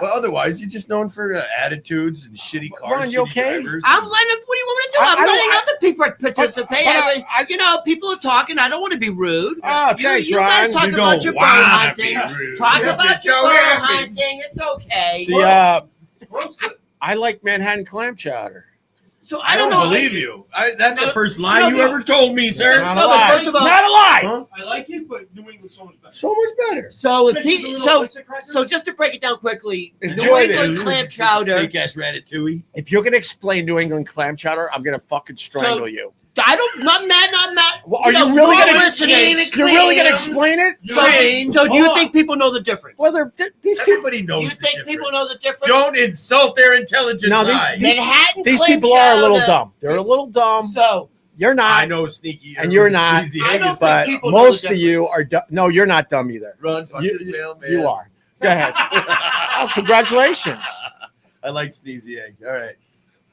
But otherwise, you're just known for attitudes and shitty cars. Ron, you shitty okay? drivers. I'm letting. What do you want me to do? I I'm don't- letting other people participate. but you know, people are talking. I don't want to be rude. Oh, thanks, you Ron. guys talk You about don't your bow wanna hunting. be rude. Talk You're about just your so bow happy. hunting. It's okay. I like Manhattan clam chowder. So I I don't don't know. believe you. That's the No, first lie no, you no. ever told me, sir. Not No, a but lie. first of all- Not a lie. Huh? I like it, but New England's so much better. So much better. So if Fish with a he, little so oyster crackers. so just to break it down quickly, Enjoy New England clam chowder. Fake ass ratatouille. If you're gonna explain New England clam chowder, I'm gonna fucking strangle you. I don't. Not mad. Not mad. Well, are know, you really we're gonna listening. You're really gonna explain it? So do you think people know the difference? Well, these people. Everybody knows You the think difference. people know the difference? Don't insult their intelligence. No, eyes. Manhattan These clam people are a little chowder. dumb. They're a little dumb. So You're not. I know sneaky. And you're not. Easy I don't Angus, think But people know most the of you are dumb. No, you're not dumb either. Run, fuck You- this mailman. You are. Go ahead. Oh, congratulations. I like sneezy egg. All right.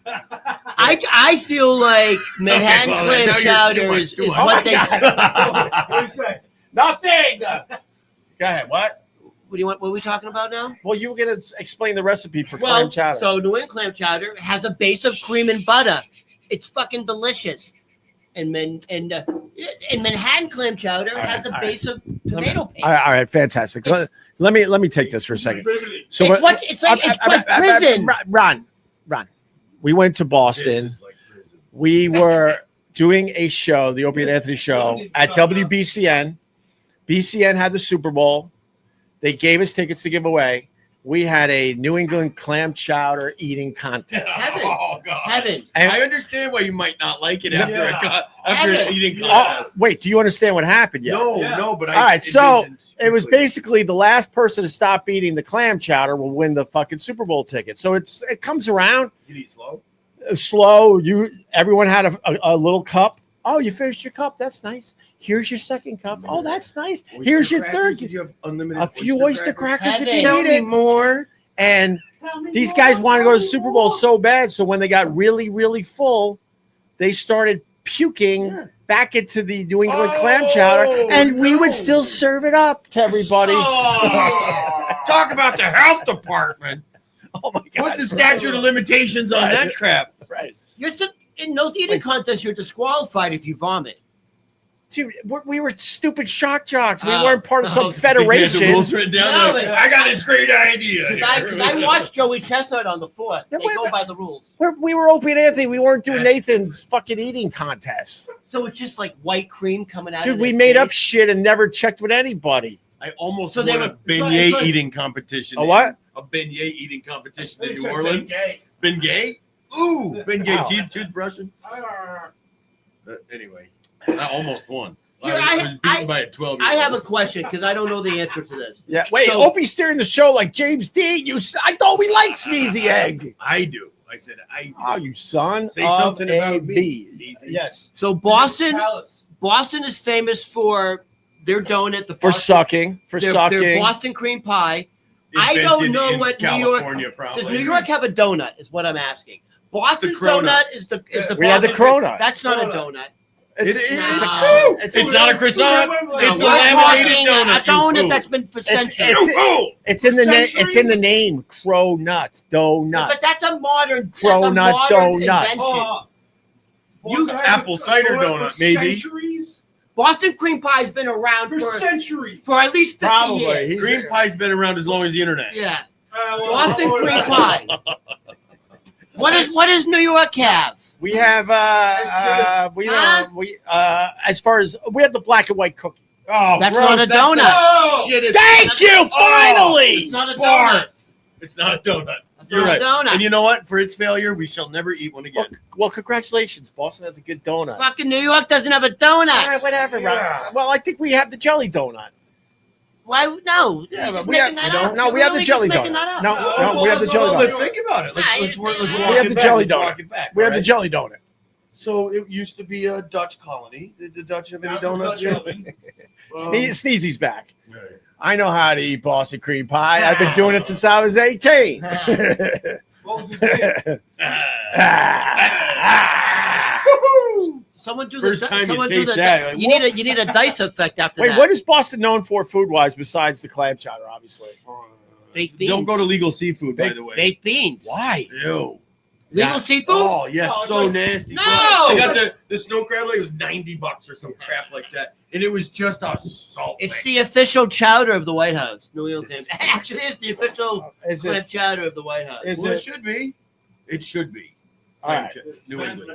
I feel like Manhattan well, clam now you're chowder too much, is too much. what they. What do you say? Nothing. Go ahead. What? What do you want? What are we talking about now? Well, you were gonna explain the recipe for Well, clam chowder. so New England clam chowder has a base of cream and butter. It's fucking delicious. And Manhattan clam chowder has a base of tomato paste. all right, fantastic. It's- Let me take this for a second. Privilege. So It's like prison. Ron. We went to Boston. This is like prison. We were doing a show, the Opie and Anthony show, at WBCN. BCN had the Super Bowl. They gave us tickets to give away. We had a New England clam chowder eating contest. Heaven. Oh God. Heaven. And- I understand why you might not like it after Yeah. after Heaven. eating Yeah. contest. Wait, do you understand what happened yet? No, but I. All right, so envisioned it was completely. basically the last person to stop eating the clam chowder will win the fucking Super Bowl ticket. So it comes around You eat slow. slow. Everyone had a little cup. Oh, you finished your cup. That's nice. Here's your second cup. Oh, that's nice. Here's your third. Did you have unlimited? A few oyster crackers if you Heaven. need it. More. And these guys wanted to go to the Super Bowl so bad. So when they got really, really full, they started puking back into the New England clam chowder, and we would still serve it up to everybody. Oh, talk about the health department. Oh my God! What's the statute of limitations on Right. that crap? Right, In those eating contests, you're disqualified if you vomit. dude. We were stupid shock jocks. We Oh. weren't part of some Oh. They had the federation. rules written down, No, like, but- I got this great idea. Because I watched Joey Chestnut on the 4th. Yeah, They wait, go but- by the rules. We were Opie and Anthony. We weren't doing Nathan's fucking eating contest. So it's just like white cream coming out Dude, of we their made up face. shit and never checked with anybody. I almost So they won were- a beignet it's like- eating competition. A what? A beignet eating competition in It's New like Orleans. Bengay. Beignet? Ooh, beignet Wow. toothbrushing. Ah. Anyway, I almost won. Here, I was beaten by a 12-year-old. I have a question because I don't know the answer to this. Yeah. Wait, So- Opie's steering the show like James Dean. I thought we liked Sneezy Egg. I do. I said I do. Oh, you son Say of something a about me, bee. Sneezy. Yes. So Boston Chalice. is famous for their donut, the For Boston, sucking. For their sucking. Boston cream pie. I don't Invented know in what New York- California, probably. Does New York have a donut? Is what I'm asking. Boston's cronut. donut is the We had the Boston cream- cronut. That's not a Cronut. donut. It's No. It's not a croissant. No, It's a We're laminated talking donut. a donut you that's been for It's- centuries. fool. It's in the name. Centuries? It's in the name. Crow nuts. Donut. But that's a modern Cronut donut. invention. Oh. You Boston has apple a cider donut donut, for maybe. Centuries? Boston cream pie's been around For for centuries. at least 50 Probably. years. Cream pie's been around as long as the internet. Yeah. Well, Boston hold cream on. pie. What does New York have? We have as far as we have the black and white cookie. Oh, That's gross. not a That's donut. the shit it's- Thank you. It's Finally. not a Barf. donut. It's not a donut. That's You're not right. a donut. And you know what? For its failure, we shall never eat one again. Well, congratulations. Boston has a good donut. Fucking New York doesn't have a All donut. right, whatever. Yeah. Well, I think we have the jelly donut. Why? No. Yeah, You're but just we have- making that no, up. no, You're we have the really jelly just making donut. that up. No, No, we have the well, jelly well, donut. Let's think about it. Let's walk We it have the back. jelly Let's donut. walk it back, We have all the right? jelly donut. So it used to be a Dutch colony. Did the Dutch have any Now the donuts? Dutch yet? oven. Sneezy's back. Yeah. I know how to eat Boston cream pie. I've been doing it since I was 18. What was his name? Someone do First the. time you Someone do taste the. that, like, you need a dice effect after Wait, that. what is Boston known for food-wise besides the clam chowder, obviously? Baked beans. Don't go to legal seafood, by Baked- the way. Baked beans. Why? Ew. Legal Yeah. seafood. Oh, yes. Oh, it's so like- nasty. No! I got the snow crab leg. It was $90 or some crap like that. And it was just a salt It's thing. the official chowder of the White House. New York. Actually, it's the official Is clam it? chowder of the White House. Is Well, it it? should be. It should be. All right. New England.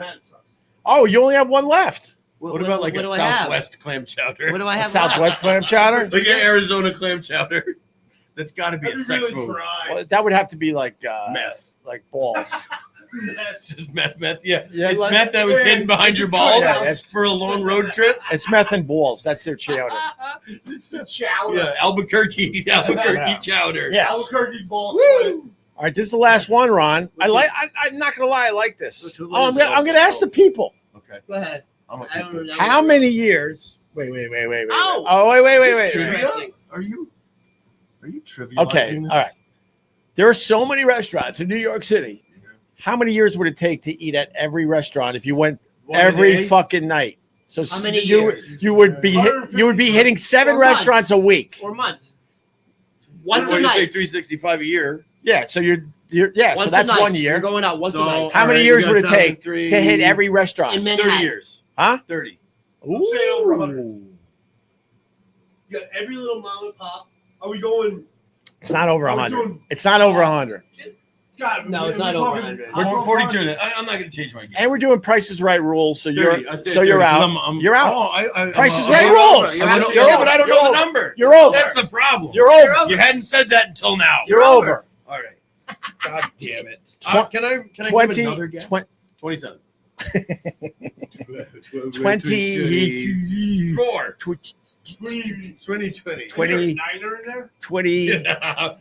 Oh, you only have one left. What about like what a do I have? Southwest clam chowder? What do I A have? Southwest clam chowder. Like an Arizona clam chowder. That's got to be a That'd sex really move. try. Well, that would have to be like Meth. like balls. It's just meth. Yeah. Yeah, It's like- meth that was hidden behind your balls Yeah, that's- for a long road trip. It's meth and balls. That's their chowder. It's a Chowder. yeah, Albuquerque Yeah. chowder. Yes. Albuquerque balls. Woo! All right, this is the last one, Ron. I'm not gonna lie, I like this. Which one Oh, is I'm gonna ask the people. Okay. Go ahead. I'm a I don't know. How many years? Wait. Oh! Oh, wait. Trivia? Are you trivia? Okay, all right. There are so many restaurants in New York City. How many years would it take to eat at every restaurant if you went every fucking night? So How many you years? you would be hitting 7 Or months. restaurants a week. Or months. What Once do a you say? night. 365 a year. Yeah, so you're yeah, Once so a that's night. 1 You're year. going out once a night. How many years would it take to hit every In restaurant? Manhattan. 30 years. Huh? 30. I'm saying over Ooh. 100. You got every little mom and pop. Are we going? It's not over Are we 100. doing- It's not over 100. Scott, No, it's not over 100. We're 42. Then. I'm not going to change my guess. And we're doing Price is Right rules, so 30. I you're stayed so you're 30, 'cause out. I'm- You're out. Oh, Price is I'm- Right I'm rules. over. I'm You're yeah, over. but I don't know You're the over. number. You're over. That's the problem. You're over. You hadn't said that until now. You're over. All right. God damn it. Tw- Can I 20, give another guess? 27. 24. 2020. 20. Niner in there? 20.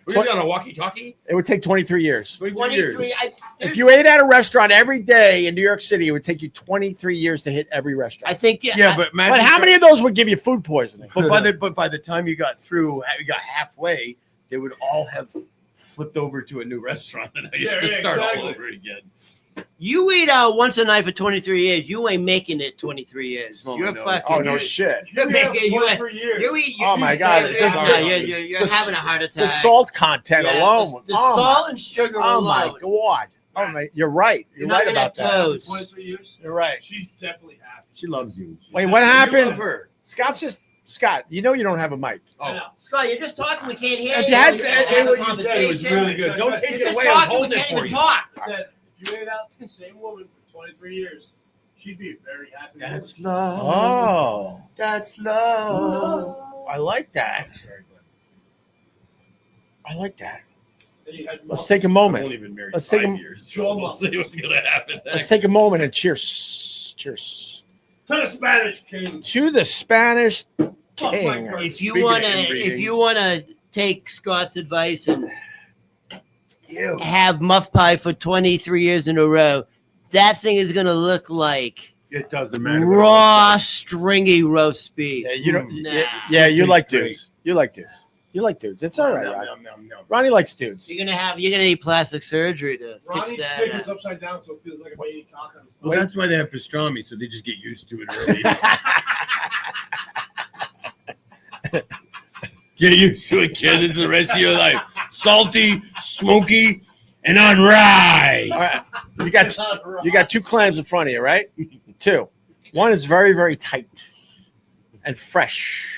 We're just on a walkie-talkie. It would take 23 years. 23. If you ate at a restaurant every day in New York City, it would take you 23 years to hit every I restaurant. think Yeah, but But how many of those would give you food poisoning? But by the time you got through, you got halfway, they would all have flipped over to a new restaurant, and you have to start all over again. You eat once a night for 23 years. You ain't making it 23 years. Smell You're my nose. fucking. Oh, no shit. You're making. You 23 years. eat. Oh, my God. You're, The- you're having a heart attack. The salt content Yeah, alone. The oh, salt and sugar oh alone. my God. Oh, my. You're right. You're not right gonna about have that. toes. 23 years. You're right. She's definitely happy. She loves you. Wait, what You happened? love her. Scott, you know you don't have a mic. I know. Scott, you're just talking. We can't hear If you. you had We to- can't Say have a what you said. It was conversation. really good. Don't take You're it just away. I'm talking. We holding it can't for even you. talk. I said, if you ate out the same woman for 23 years, she'd be very happy. That's woman. love. Oh, That's love. I like that. I like that. Then you had Let's take a I've moment. only been married Let's take 5 a- years. So we'll see what's gonna happen Let's next. take a moment and cheers. Cheers. to the Spanish king. To the Spanish Oh, my king. God. If you Speaking of wanna, inbreeding. if you wanna take Scott's advice and You. have muff pie for 23 years in a row, that thing is gonna look like It doesn't matter. raw, stringy roast beef. Yeah, you don't. Nah. Yeah, you Tastes like great. dudes. You like dudes. You like dudes. It's all right, Nom, Ronnie. nom, nom, nom. Ronnie likes dudes. You're gonna need plastic surgery to Ronnie fix Stickers that. upside down so it feels like a baby cock on his Well, that's why they have pastrami, so they just get used to it early. Get used to it, kid. This is the rest of your life. Salty, smoky, and on rye. All right. You got two clams in front of you, right? Two. One is very, very tight and fresh.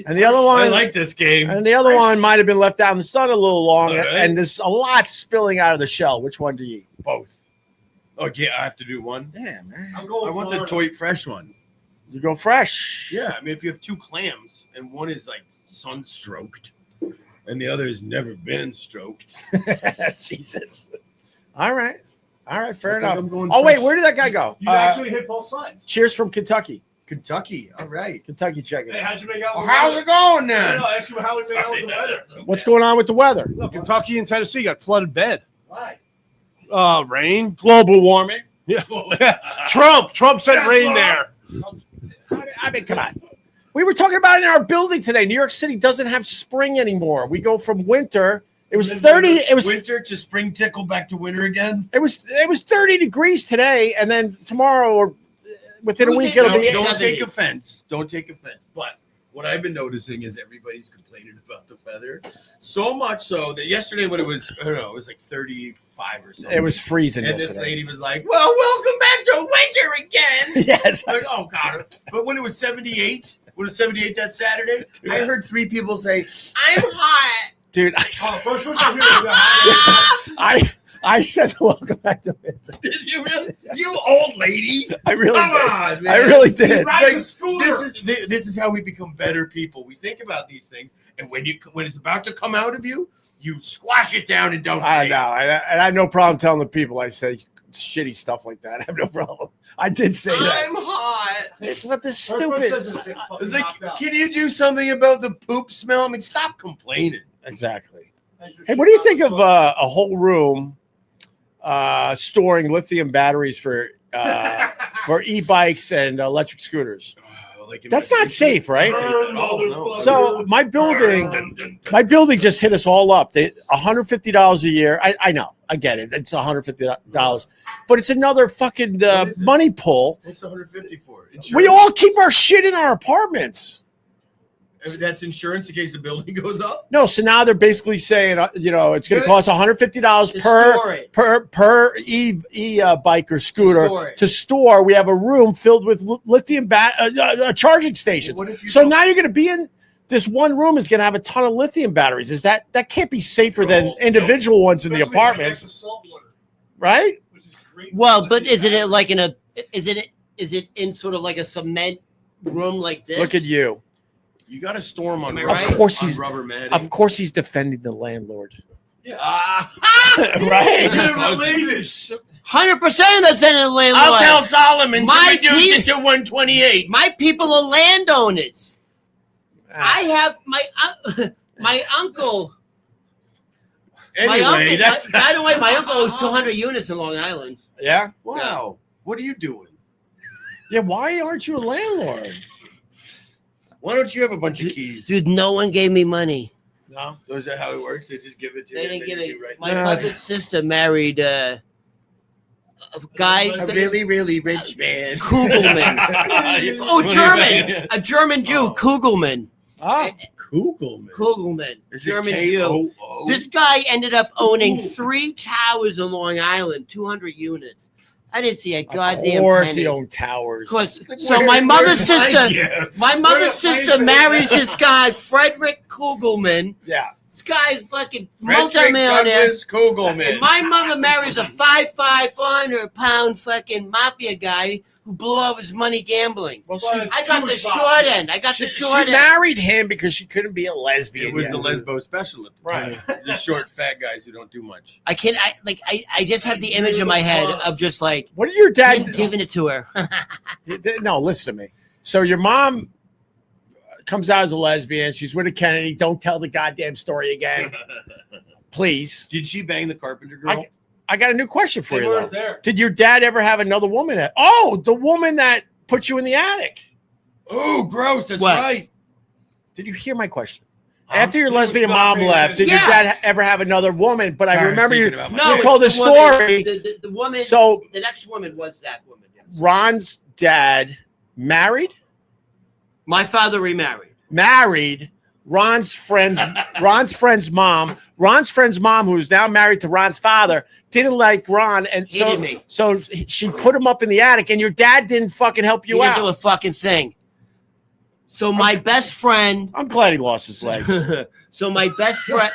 And the other one, I like this game. and the other one might have been left out in the sun a little long, All right. and there's a lot spilling out of the shell. Which one do you eat? Both. Okay, I have to do one. Yeah, man. I'm going I want the Florida. toy fresh one. You go fresh. Yeah, I mean, if you have two clams and one is like sun-stroked and the other has never been stroked. Jesus. All right. All right. Fair I think enough. I'm going Oh, wait. fresh. Where did that guy go? You actually hit both sides. Cheers from Kentucky. Kentucky. All right. Kentucky checking. Hey, how'd you make out? Well, with the how's weather? it going No, then? no, ask you how we made out with the weather. What's going on with the weather? No, Kentucky and Tennessee got flooded bad. Why? Rain. Global warming. Trump sent rain there. I mean, come on. We were talking about it in our building today. New York City doesn't have spring anymore. We go from winter. It was 30. It was winter to spring tickle back to winter again. It was 30 degrees today, and then tomorrow or within a week it'll Now, be. don't 70. take offense. Don't take offense. But what I've been noticing is everybody's complaining about the weather. So much so that yesterday when it was, I don't know, it was like 35 or something. It was freezing And this yesterday. lady was like, "Well, welcome back to winter again." Yes. I'm like, oh God. But when it was 78, when it was 78 that Saturday, I heard 3 people say, "I'm hot." Dude, Oh, first one to hear was the hot I said welcome back to winter. Did you really? You old lady. I really Come did. on, man. I really did. Ride the scooter. This is how we become better people. We think about these things, and when it's about to come out of you, you squash it down and don't I say know. And I have no problem telling the people I say shitty stuff like that. I have no problem. I did say that. I'm hot. But this First one stupid. says it's fucking It's like, knocked out. can you do something about the poop smell? I mean, stop complaining. Exactly. As your Hey, shit what do you knocked think of out. a whole room storing lithium batteries for e-bikes and electric scooters? That's not safe, right? So my building just hit us all up. They $150 a year. I know, I get it. It's $150, but it's another fucking What is it? money pull. What's 150 for? We Insurance? all keep our shit in our apartments. That's insurance in case the building goes up. No, so now they're basically saying, it's going to cost $150 To per store it. per bike or scooter store it. to store. We have a room filled with lithium charging stations. What if you So don't- now you're going to be in this one room is going to have a ton of lithium batteries. That can't be safer than individual ones in the Especially right apartments, next to salt water, right? which is great. Well, but is it like is it in sort of like a cement room like this? Look at you. You got a storm on, Am I rubber, right? Of course on he's- rubber matting. Of course, he's defending the landlord, Yeah. right? Can't believe it. 100% of that's in the landlord. I'll tell Solomon My to reduce it to 128. My people are landowners. Ah. I have my uncle. Anyway, my uncle. that's By the way, my uncle owns 200 units in Long Island. Yeah. wow. What are you doing? Yeah. Why aren't you a landlord? Why don't you have a bunch of keys? Dude, no one gave me money. No. Is that how it works? They just give it to you. They and didn't then give you it. write- My No, mother's sister married a guy. A really, really rich man. Kugelman. Oh, German. A German Jew, Kugelman. Oh. Kugelman. Kugelman. Is it German Jew. K-O-O? This guy ended up owning Ooh. 3 towers in Long Island, 200 units. I didn't see a Of goddamn course, penny. he owned towers. So my mother's sister, gift? my mother's Where the sister place marries this guy, Frederick Kugelman. Yeah. This guy's fucking Frederick multimillionaire. Douglass Kugelman. And my mother marries a 400-pound fucking mafia guy who blew all his money gambling. Well, But- I got the Jewish short mafia. end. I got she the short end. married him because she couldn't be a lesbian. It was yet. the lesbo special at the time. The short, fat guys who don't do much. I can't. I just have the image in my head of just like What did your dad? giving it to her. No, listen to me. So your mom comes out as a lesbian. She's with a Kennedy. Don't tell the goddamn story again, please. Did she bang the carpenter girl? I got a new question for They you, weren't though. there. Did your dad ever have another woman? The woman that put you in the attic. Oh, gross. That's What? right. Did you hear my question? Huh? After your He was lesbian not mom paying left, did attention. your dad Yes. ever have another woman? But I Sorry, remember thinking you. about my No, You dad. told it's the woman- story. The woman. So the next woman was that woman. Yes. Ron's dad married. My father remarried. Ron's friend's mom, who's now married to Ron's father, didn't like Ron, and Hated me. so she put him up in the attic, and your dad didn't fucking help He you didn't do a out. fucking thing. So my best friend. I'm glad he lost his legs. So my best friend.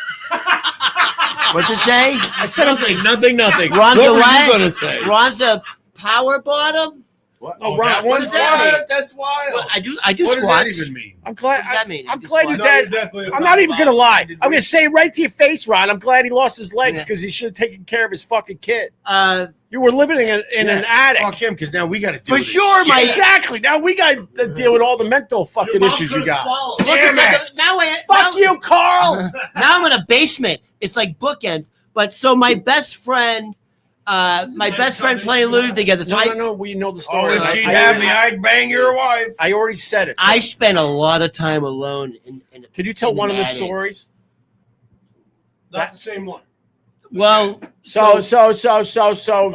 What's it say? I said Nothing. Ron's What a were you what? gonna say? Ron's a power bottom. What? Oh, Ron, what does that mean? That's wild. Well, I do what does squats. that even mean? I'm What glad. does that mean? I'm I do glad your squats. No, you're dad. definitely a I'm not even gonna lie. Did I'm we- gonna say it right to your face, Ron. I'm glad he lost his legs Yeah. because he should have taken care of his fucking kid. Uh, You were living in an attic. Fuck him, because now we got to For sure, my- Exactly. Now we got to deal with all the mental fucking issues you got. look, Damn it's like it. now Fuck you, Carl. Now I'm in a basement. It's like bookends. But so my best friend playing Ludo together. So No. We know the Oh, story. if I- she'd I- have me, I'd bang your wife. I already said it. I spent a lot of time alone in Can you tell in one of the attic. stories? Not the same one. Well, So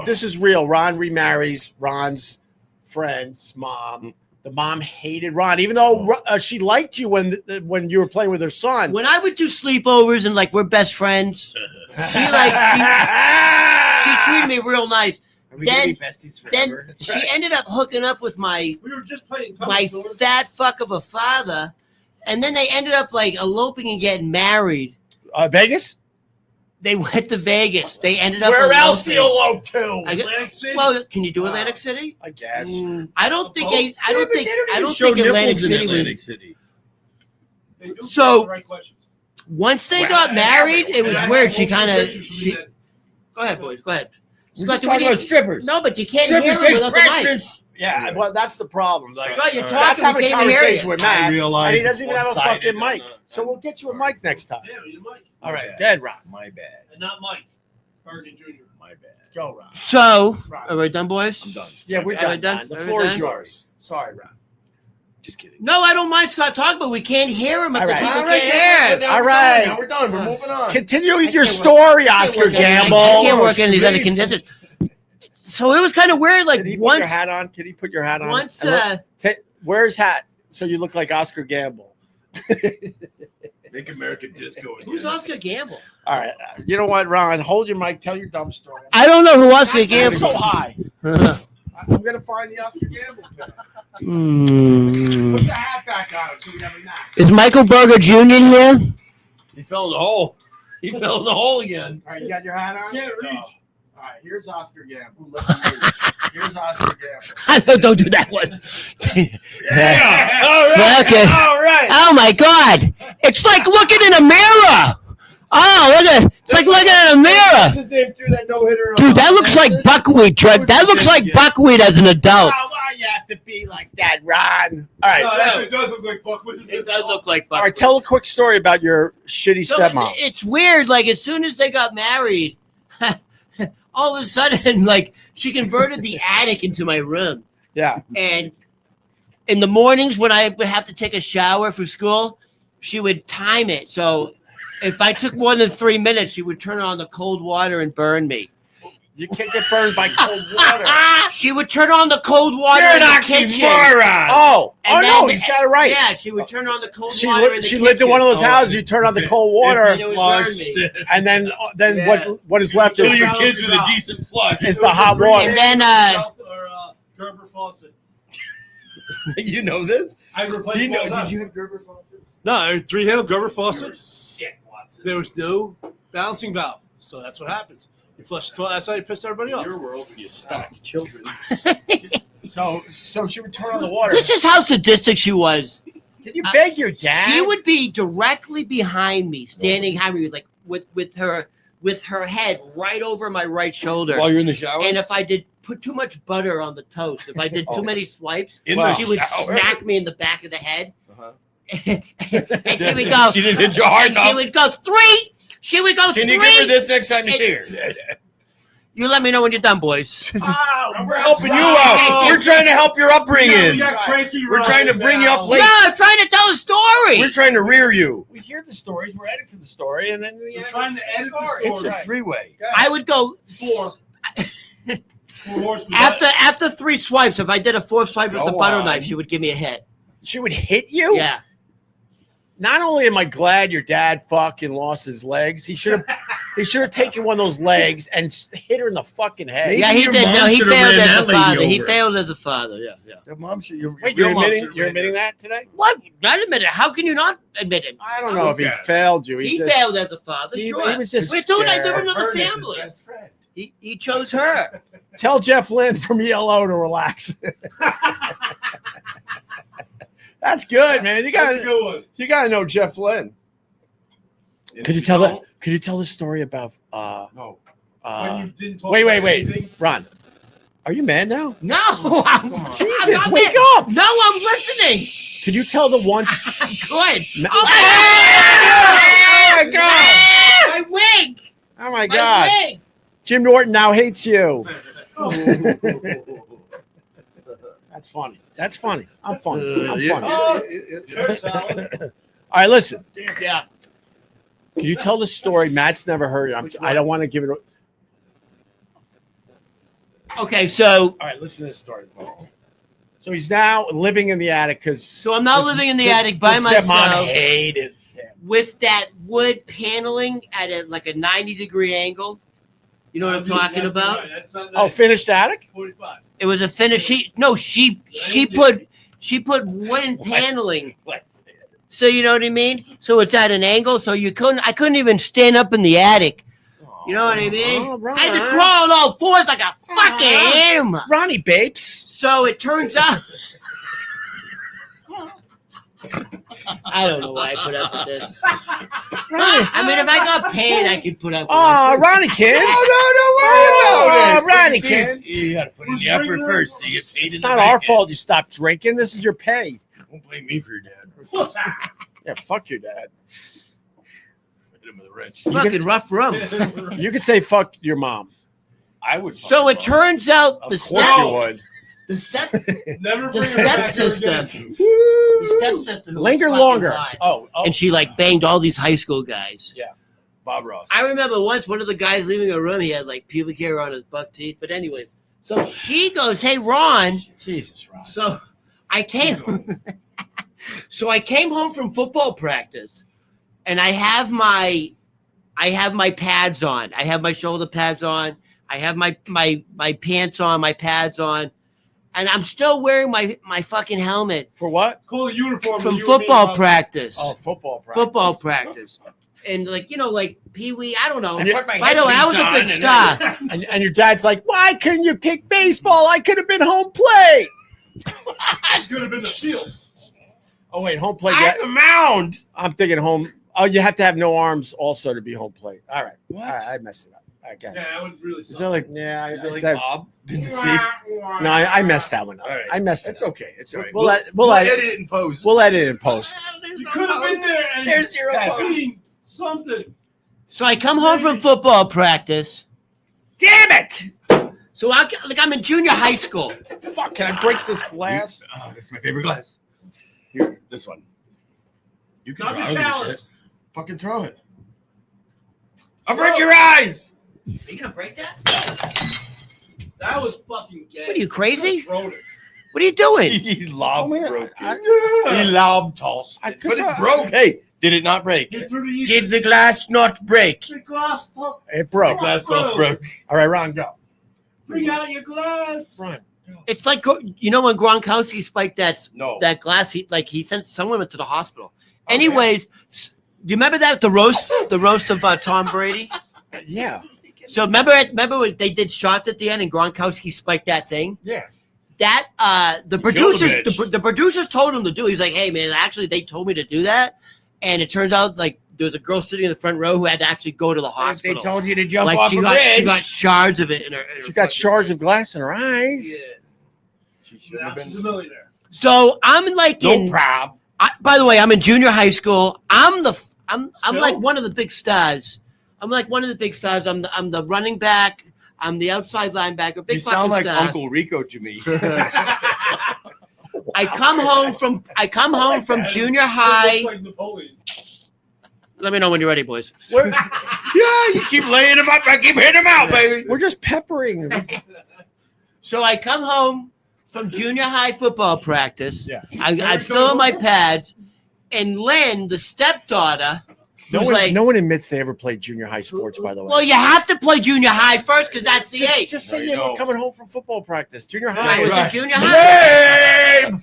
this is real. Ron remarries Ron's friend's mom. The mom hated Ron, even though she liked you when you were playing with her son. when I would do sleepovers and like we're best friends, she treated me real nice. Are we gonna Then- be besties forever? Then she ended up hooking up with my We were just playing my Tumbledore. fat fuck of a father, and then they ended up like eloping and getting married. Vegas? They went to Vegas. They ended up. Where else do eloping. you elope to? I get- Atlantic City. Well, can you do Atlantic City? I guess. I don't think. Oh, I don't think. I don't show think Atlantic nipples in City Atlantic was. City. They do so- ask the right questions. Once they Wow. got married, it was And I weird. have She multiple kind of. pictures from She. that. Go ahead, boys. Go ahead. We're Scott, just do we talking need- about strippers. No, but you can't Strippers hear them takes without the mic. precedence. Yeah, well, that's the problem. Like, Scott, you're Scott's talking. We having a can't even hear conversation you. with I Matt, realize and he it's doesn't even have a one-sided fucking mic. and, So we'll get you a mic next time. Yeah, you might. All right, bad. dead Ron. My bad. And not Mike. Bergen Jr. My bad. Go, Ron. So, Ron. are we done, boys? I'm done. Yeah, we're Are we done. done? Ron. The Are we floor is done? yours. Sorry, Ron. Just kidding. No, I don't mind Scott talking, but we can't hear him if All the right. people All right, can't hear. All right. Now we're done. We're moving on. Continue I your can't story, I can't Oscar work any- Gamble. I can't work in these other Please. conditions. So it was kind of weird. Like Can he put once, your hat on? Can he put your hat on? once, And look- wear his hat so you look like Oscar Gamble. Make American disco again. who's Oscar Gamble? All right. You know what, Ron? Hold your mic. Tell your dumb story. I don't know who Oscar I'm Gamble. so high. I'm gonna find the Oscar Gamble pen. Hmm. Put the hat back on him so we have a nap. Is Michael Berger Jr. here? He fell in the hole. He fell in the hole again. All right, you got your hat on? Can't reach. All right, here's Oscar Gamble. Here's Oscar Gamble. Don't do that one. Yeah. All right. Okay. All right. Oh my God! It's like looking in a mirror. Oh, look at it's like looking in a mirror. His name threw that no-hitter. Dude, that looks like buckwheat, Trev. That looks like buckwheat as an adult. Oh, why you have to be like that, Ron? All right. No, actually, it does look like buckwheat. It does look like All buckwheat. right, tell a quick story about your shitty So stepmom. it's weird. Like as soon as they got married, all of a sudden, like she converted the attic into my room. Yeah. And in the mornings when I would have to take a shower for school, she would time it. So if I took more than 3 minutes, she would turn on the cold water and burn me. You can't get burned by cold water. She would turn on the cold water You're in an the kitchen. oxymoron. Oh, And no, then- he's got it right. Yeah, she would turn on the cold She water in the she lived in kitchen. one of those houses. You turn on the cold water, And it would burn Flushed. me. and then Yeah. what is left Kill is your kids with a decent flush. It's the hot water. And then, Gerber faucet. You know this? I replaced You know? all the time. Did you have Gerber faucets? No, 3-handle Gerber faucet. Shit, Watson. There was no balancing valve, so that's what happens. You flush the toilet. That's how you piss everybody off. Your world when you stuck children. So she would turn on the water. This is how sadistic she was. Did you beg your dad? She would be directly behind me, standing behind me, like with her head right over my right shoulder. While you're in the shower? And if I did put too much butter on the toast, if I did too many swipes, In the she would shower? smack me in the back of the head. Uh-huh. And she would go. She didn't hit you hard and she enough. would go 3. She would go Can 3. you give her this next time you And- see her? You let me know when you're done, boys. We're helping you out. We're trying to help your We upbringing. got cranky We're trying to bring you up now. late. No, I'm trying to tell a story. We're trying to rear you. We hear the stories. We're adding to the story, and then in the We're end, trying to it's edit the story. story. It's a three-way. I would go 4 horsemen. after 3 swipes. If I did a 4th swipe with the Go butter on. knife, she would give me a hit. She would hit you. Yeah. Not only am I glad your dad fucking lost his legs, he should have taken one of those legs and hit her in the fucking head. Maybe Yeah, he your did. mom No, he should've failed ran as that a lady father. He over. failed as a father. Yeah, yeah. Your mom should. Wait, your you're mom admitting should've you're ran admitting that. that today? What? Not admit it. How can you not admit it? I don't know if he Okay. failed you. He just- failed as a father. He, Sure. he was just We're doing like scared. they're another Fern is his family. best friend. He chose her. Tell Jeff Lynne from ELO to relax. That's good, man. That's a good one. You gotta know Jeff Lynne. And Could you if tell don't- that? Could you tell the story about No. When you didn't talk wait, about wait, anything. Ron? Are you mad now? No, I'm Jesus, not wake mad. up! No, I'm listening. Could you tell the once? Good. Ma- Oh, my God! my wig. Oh my My God! wig. Jim Norton now hates you. That's funny. That's funny. I'm funny. I'm funny. All Very solid. right, listen. Yeah. Can you tell the story? Matt's never heard it. I don't want to give it. Okay, so All right, listen to this story. So he's now living in the attic because I'm now living in the attic by myself Stepmom hated him. with that wood paneling at a 90-degree angle. You know what I'm talking about? That's not Oh, nice. finished attic? 45. It was a finish. She put wooden paneling. So you know what I mean? So it's at an angle. So I couldn't even stand up in the attic. You know what I mean? Oh, right. I had to crawl on all 4s like a fucking animal. Ronnie Babes. So it turns out. I don't know why I put up with this. I mean, if I got paid, I could put up with Oh, Ronnie Kins. Oh, Ronnie See, Kins. You got to put in the effort first to get paid. It's in the not back our end. fault you stopped drinking. This is your pay. Don't blame me for your dad. Yeah, fuck your dad. Hit him with a wrench. fucking rough rum. You could say fuck your mom. I would. So it turns out Of the course you would. Never the bring her back stepsister, ever again. the stepsister, who was Linger fucking longer. hot, Oh, and she like banged all these high school guys. Bob Ross. I remember once one of the guys leaving a room, he had like pubic hair on his buck teeth. But anyways, so she goes, "Hey, Ron." Jesus, Ron. So I came. So I came home from football practice, and I have my pads on. I have my shoulder pads on. I have my pants on, my pads on, and I'm still wearing my fucking helmet For what? Cool uniform. from that you were football made of. practice. Oh, football practice. Football practice. And like Pee Wee, I don't know. And you- By the way, I was a big star. And your dad's like, why couldn't you pick baseball? I could have been home plate. It could have been the field. Oh, wait, home plate. I'm the mound. I'm thinking home. Oh, you have to have no arms also to be home plate. All right. What? All right, I messed it up. I got it. Yeah, that would really Is suck. that like, yeah, Is it like that- Bob? Didn't see. no, I messed that one up. All right. I messed it It's up. okay. It's all right. We'll We'll edit edit it in post. We'll edit it in post. You could have been there and There's zero seen something. So I come home from football practice. Damn it! So I'm in junior high school. Fuck, can I break this glass? Oh, that's my favorite glass. Here, this one. You can Not the throw this chalice. shit. Fucking throw it. I'll break your eyes. Are you gonna break that? That was fucking gay. What are you, crazy? Thrown it. What are you doing? He lob Oh, man, broke I- it. He lob tossed it. But it broke. Hey, did it not break? Get through the Did the glass not break? The glass. Fuck. It The broke. glass not broke. All right, Ron, go. Bring out your glass. Ron. It's like when Gronkowski spiked that No. glass. He sent someone to the hospital. Anyways, do you remember that the roast of Tom Brady? Yeah. So remember when they did shots at the end and Gronkowski spiked that thing? Yeah. That the killed the producers bitch. the producers told him to do. He's like, hey man, actually they told me to do that, and it turns out like there was a girl sitting in the front row who had to actually go to the They hospital. told you to jump Like off she a got bridge. shards of it in her. She got shards of glass in her eyes. Yeah. She should Now have been. she's a millionaire. So I'm like No problem. by the way, I'm in junior high school. I'm Still? like one of the big stars. I'm like one of the big stars. I'm the running back. I'm the outside linebacker. Big You fucking sound like star. Uncle Rico to me. I come home from junior high. Looks like Napoleon. Let me know when you're ready, boys. We're, Yeah, you keep laying him up. I keep hitting him out, baby. we're just peppering. So I come home from junior high football practice. Yeah. I'm still on my pads, and Lynn, the stepdaughter, No who's one, like, no one admits they ever played junior high sports, by the way. well, you have to play junior high first because that's the age. just say No, you you were don't. coming home from football practice. Junior I high. was right. in junior high, Babe!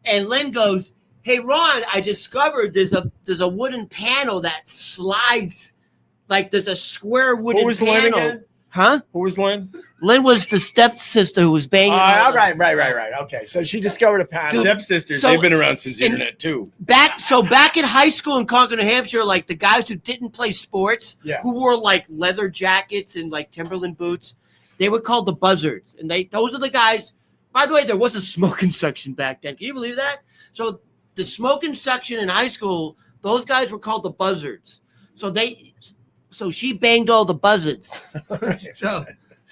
and Lynn goes, "Hey, Ron, I discovered there's a wooden panel that slides, like there's a square wooden Who was Lynn panel." again? Huh? Who was Lynn? Lynn was the stepsister who was banging. All right. Okay, so she discovered a panel. Stepsisters, So- they've been around since the in- internet too. Back in high school in Concord, New Hampshire, like the guys who didn't play sports, Yeah. who wore like leather jackets and like Timberland boots, they were called the buzzards, and those are the guys. By the way, there was a smoking section back then. Can you believe that? So the smoking section in high school, those guys were called the buzzards. So she banged all the buzzards.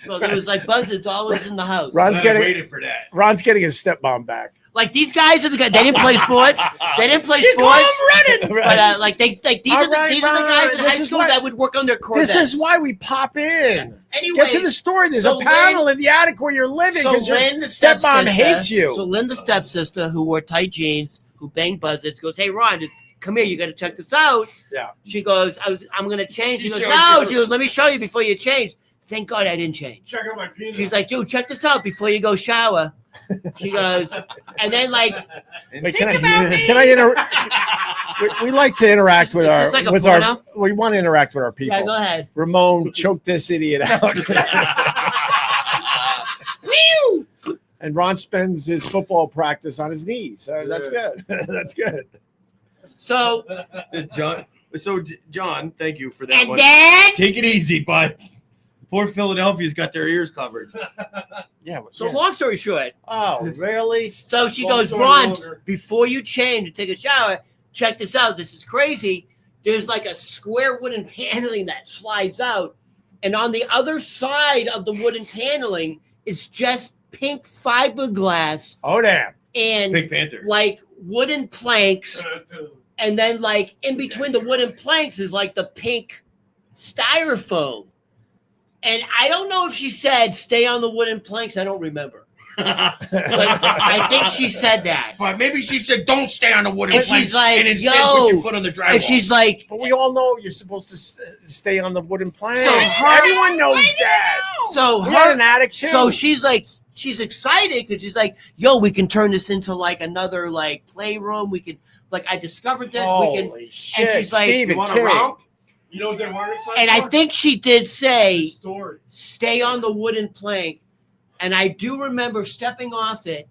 So there was like buzzards always in the house. Ron's I getting waited for that. Ron's getting his stepmom back. Like these guys are the guys. They didn't play sports. They didn't play sports. But like these All are the right, these are the Ron, guys in this high is school why- that would work on their Corvettes. This is why we pop in. Anyway, Get to the story. There's so a panel in the attic where you're living So because your Lynn, the stepmom stepsister, hates you. So Lynn, the stepsister, who wore tight jeans, who banged buzzards, goes, "Hey Ron, come here. You got to check this out." Yeah. She goes, "I'm gonna change." She She goes, shows "No, you. she goes, let me show you before you change." Thank God I didn't change. Check out my penis. She's like, "Dude, check this out before you go shower." She goes, and then like Wait, can we like to interact with Is our this like a with porno? our we want to interact with our people. yeah, go ahead. Ramon, choke this idiot out. And Ron spends his football practice on his knees. That's good. That's good. So John, thank you for that and one. then Take it easy, bud. Poor Philadelphia's got their ears covered. Yeah. so yeah. long story short, Oh, really? so she Long goes, story "Ron, longer. before you change and take a shower, check this out. This is crazy. There's like a square wooden paneling that slides out, and on the other side of the wooden paneling is just pink fiberglass Oh, damn. and Pink Panther. like wooden planks, and then like in between the wooden planks is like the pink styrofoam." And I don't know if she said stay on the wooden planks. I don't remember. But I think she said that. But maybe she said, "Don't stay on the wooden And plank she's like, and instead "Yo," put your foot on the drywall." And she's like, But we all know you're supposed to stay on the wooden plank. So her- Everyone knows that. so We had her, an attic too. so she's like, she's excited because she's like, "Yo, we can turn this into like another like playroom. We can like I discovered this. we can." Holy shit! And she's like, Stephen You want to King. romp? You know what they weren't excited And I for? think she did The say, story. "Stay on the wooden plank," and I do remember stepping off it,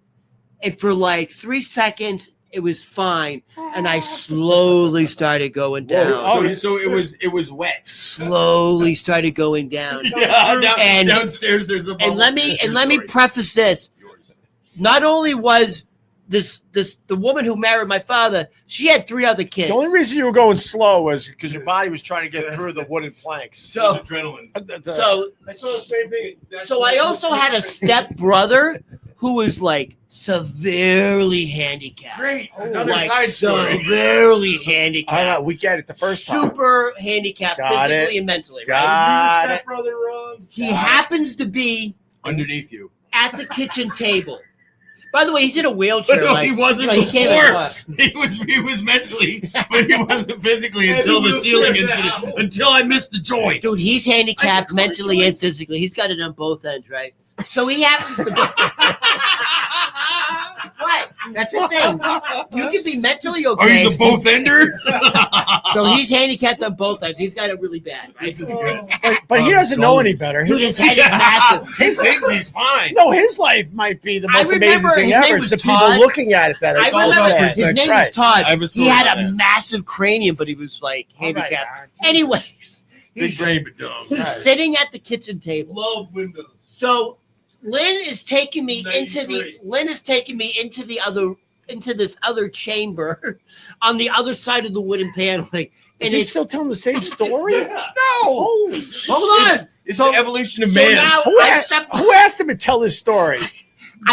and for like 3 seconds it was fine, and I slowly started going down. Oh, So it was wet. Slowly started going down. Yeah, And- downstairs there's a bubble. And let me Story. preface this. Yours. Not only was the woman who married my father, she had 3 other kids. The only reason you were going slow was because your body was trying to get through the wooden planks. So It was adrenaline. so I saw the same thing. so I also had a step brother who was like severely handicapped. Great. Another Like side story. severely I handicapped. know, we get it the first time. Super handicapped Got physically it. and mentally. Got Right? it. Stepbrother Ron. He happens to be Underneath you. at the kitchen table. By the way, he's in a wheelchair. No, like, he wasn't he can't even before. walk. He was mentally, but he wasn't physically Yeah, until he the was ceiling there incident. now. Until I missed the joint. Dude, he's handicapped I said, mentally and choice. physically. He's got it on both ends, right? So he happens to be. What? That's the thing. You can be mentally Are okay. you a both ender? So he's handicapped on both ends. He's got it really bad, right? But he doesn't know any better. Dude, his head is massive. He thinks he's fine. No, his life might be the I most amazing remember thing his ever. name It's was the people Todd. looking at it that are I all remember sad. his name Right. was Todd. I was He throwing had that a in. massive cranium, but he was like handicapped. Right. Anyways, Big he's, brain, but dumb. he's sitting at the kitchen table. Love windows. So Lynn is taking me into the 93. into this other chamber on the other side of the wooden paneling. Is And he it's still telling the same story? Yeah. No. Holy shit. hold on. It's So- the evolution of So man. now Who I asked him to tell this story?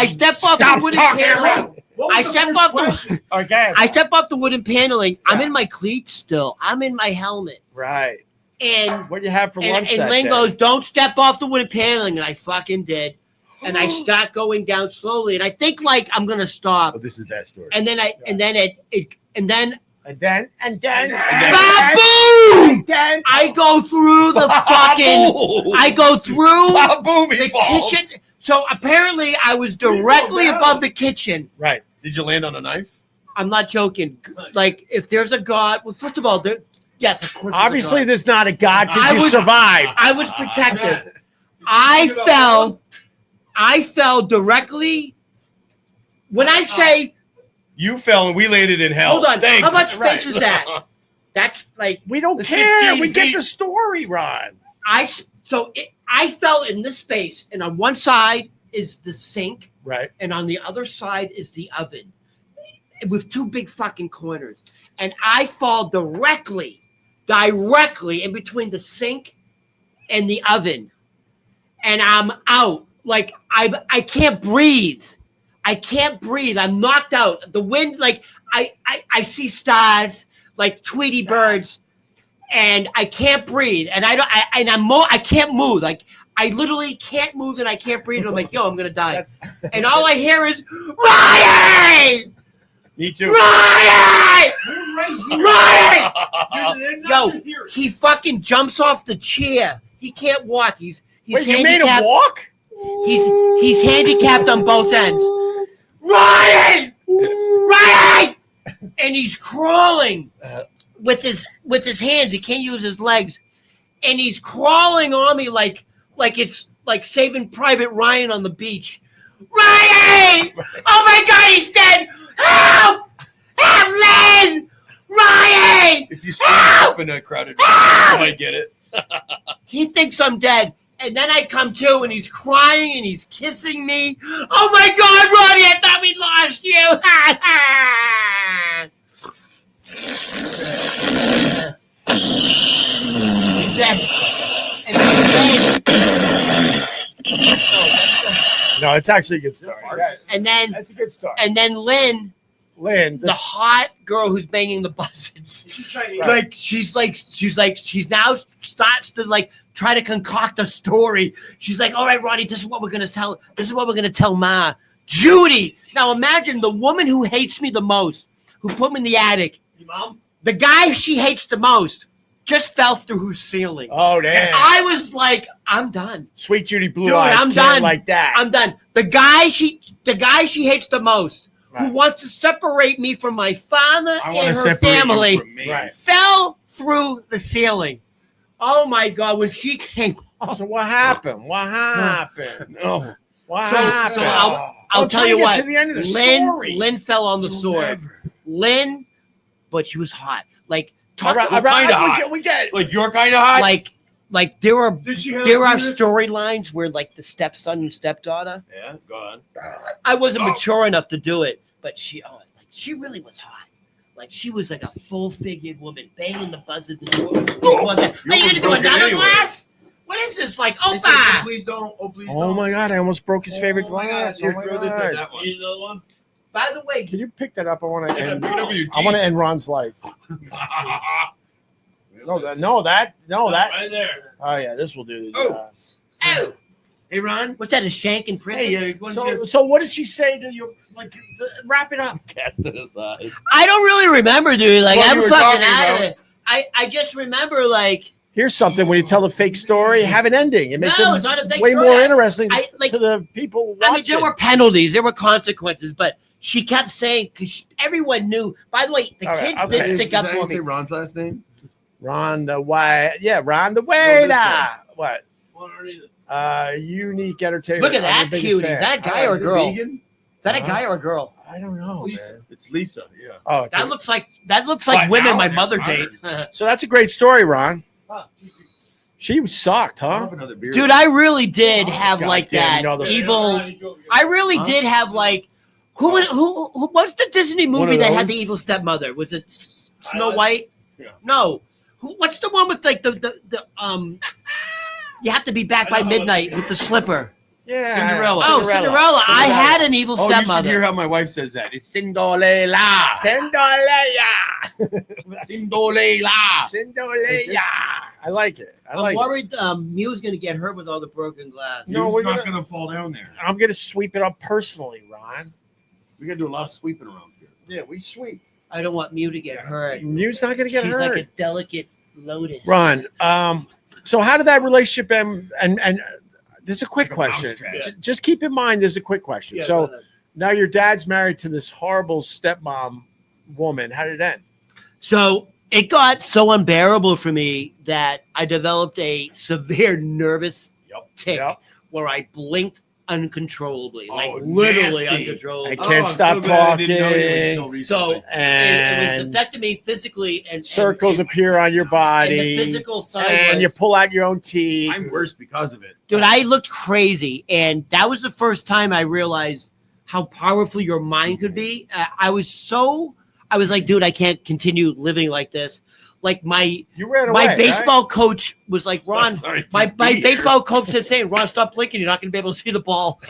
step off Stop the wooden talking paneling. around. What was I the step first off question? Okay. I step off the wooden paneling. I'm Yeah. in my cleats still. I'm in my helmet. Right. And What do you have for lunch and that Lynn day? goes, "Don't step off the wooden paneling," and I fucking did. And I start going down slowly, and I think like I'm gonna stop. Oh, this is that story. And then And then boom! I go through the fucking. I go through Boom! He the falls. kitchen. So apparently, I was directly above the kitchen. Right. Did you land on a knife? I'm not joking. Like, if there's a God, well, first of all, yes, of course. there's a Obviously, God. there's not a God I because you was- survived. I was protected. Man, I fell directly. When I say, You fell and we landed in hell. hold on, Thanks. how much space Right. is that? That's like We don't The care. 16 We get feet. the story, Ron. I fell in this space, and on one side is the sink, Right. and on the other side is the oven, with 2 big fucking corners, and I fall directly in between the sink and the oven, and I'm out. Like I can't breathe. I can't breathe. I'm knocked out. The wind, like I see stars, like Tweety birds, and I can't breathe. And I can't move. Like I literally can't move, and I can't breathe. And I'm like, yo, I'm gonna die. And all I hear is Ryan, Me too. Ryan, Ryan. Yo, Yo, he fucking jumps off the chair. He can't walk. He's Wait, you made him handicapped. walk? He's handicapped on both ends. Ryan! Ryan! And he's crawling with his hands. He can't use his legs. And he's crawling on me like it's like Saving Private Ryan on the beach. Ryan! Oh my God, he's dead! Help! Help, Lynn! Ryan! If you stand up in a crowded room, you might get it. He thinks I'm dead. And then I come to, and he's crying, and he's kissing me. Oh my God, Ronnie, I thought we lost you. No, it's actually a good story. And then, That's a good story. and then Lynn, Lynn, the hot girl who's banging the buzzards, like she's now starts to like try to concoct a story. She's like, all right, Ronnie, this is what we're gonna tell. This is what we're gonna tell Ma. Judy. Now imagine the woman who hates me the most, who put me in the attic. Your mom? The guy she hates the most just fell through her ceiling. Oh And damn! I was like, I'm done. Sweet Judy Blue Dude, Eyes. I'm can't done. like that. I'm done. The guy she hates the most, who Right. wants to separate me from my father I want and to her separate family, you from me. Right. fell through the ceiling. Oh my God! When she came, So what happened? What happened? No. What So- happened? so I'll I'm tell trying you to get what. To the end of the story. Lynn fell on the You'll sword. never. Lynn, but she was hot. Like All talk, right, What kind of hot? we get it. Like your kind of hot? like there are Did she have there are penis? storylines where like the stepson and stepdaughter. Yeah, go on. I wasn't Oh. mature enough to do it, but she really was hot. Like she was like a full-figured woman, banging the buzzers and doing one thing. You Are you were gonna do broken another anyway. glass? What is this? Like They said, Opa? please don't. Oh, please Oh don't. my God! I almost broke his favorite Oh my God, glass. here, Oh my throw this at God. that one. You need another one? By the way, Can you pick that up? I want to Yeah, end. pick it up with your I want to teeth. end Ron's life. No, that. Right there. Oh yeah, this will do. Oh. oh. Hey, Ron. what's that? A shank in prison? Hey, why don't you So what did she say to you? Like, wrap it up. cast it aside? I don't really remember, dude. Like What I'm you were fucking talking out of about. it. I just remember like Here's something: when you tell a fake story, have an ending. It makes no, it it's not a fake way story. more interesting I like. to the people I mean, watching. there were penalties, there were consequences, but she kept saying because everyone knew. By the way, the All right, kids okay. did stick up for me. Ron's last name? Ron the White. Yeah, Ron the Waiter. What? One underneath. Unique entertainment. Look at I'm that the biggest cutie. fan. Is that a guy or a Is it girl? vegan? Is that a Huh? guy or a girl? I don't know. Lisa. Man. It's Lisa. Yeah. Oh, it's That a- looks like What, women now? my Yeah, mother fine. date. so that's a great story, Ron. Huh. She sucked, I'll huh? have another beer. Dude, I really did Oh, have like goddamn, that you know the- evil. I really Huh? did have like who what's the Disney One movie of that had the those? evil stepmother? Was it Snow Twilight? White? Yeah. No. What's the one with like the you have to be back by I know what midnight you with the slipper. Yeah. Cinderella. Oh, Cinderella. I had an evil Oh, you should stepmother. hear how my wife says that. It's Cinderella. Cinderella. Cinderella. I like it. I I'm like it. worried Mew's gonna get hurt with all the broken glass. No, No, we're we're not gonna- going to fall down there. I'm gonna sweep it up personally, Ron. We got to do a lot of sweeping around here. Yeah, we sweep. I don't want Mew to get hurt. Mew's not gonna get She's hurt. like a delicate lotus. Ron, so how did that relationship end? And there's a quick Like a question. mousetrap. Just keep in mind, there's a quick question. Yeah, so go ahead. now your dad's married to this horrible stepmom woman. How did it end? So it got so unbearable for me that I developed a severe nervous tick Yep. where I blinked uncontrollably, like Oh, literally nasty. uncontrollably. I can't I'm stop so glad I didn't know you talking. until recently. So it And was affecting me physically and circles and, appear on your and body. the physical side. And was- you pull out your own teeth. I'm worse because of it. Dude, I looked crazy, and that was the first time I realized how powerful your mind could be. I was like, dude, I can't continue living like this. Like my You ran away. baseball coach was like, Ron, Sorry to my be here. baseball coach kept saying, Ron, stop blinking. You're not going to be able to see the ball.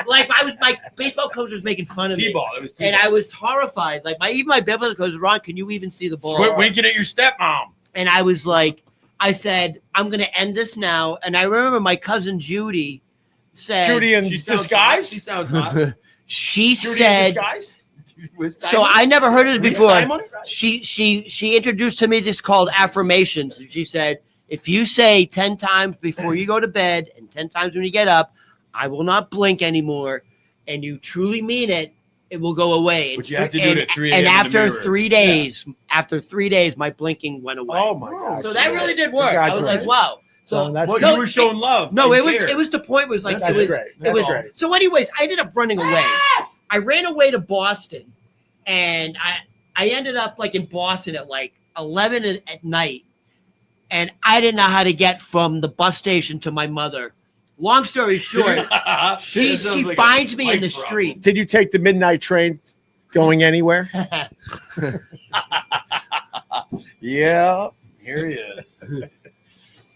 Like my baseball coach was making fun of me. T-ball. It was T-ball. And I was horrified. Like even my baseball coach, Ron, can you even see the ball? Quit winking at your stepmom. And I was like, I said, I'm going to end this now. And I remember my cousin Judy said, Judy in She sounds disguise. hot. She sounds hot. she Judy in said, disguise. With so diamonds? I never heard of it With before. diamonds? She introduced to me this called affirmations. She said, if you say 10 times before you go to bed and 10 times when you get up, I will not blink anymore, and you truly mean it, it will go away. But you have to do it at 3 a.m. And in the after mirror. 3 days, my blinking went away. Oh my god! So that really did work. I was like, Congratulations. wow. So So that's Well, good. you were showing love. no, and it was care. it was the point was like That's it was great. it That's was great. so anyways, I ended up running away. I ran away to Boston, and I ended up like in Boston at like 11 at night, and I didn't know how to get from the bus station to my mother. Long story short, she Sounds like finds a me in the life problem. street. Did you take the midnight train going anywhere? Yeah. Here he is.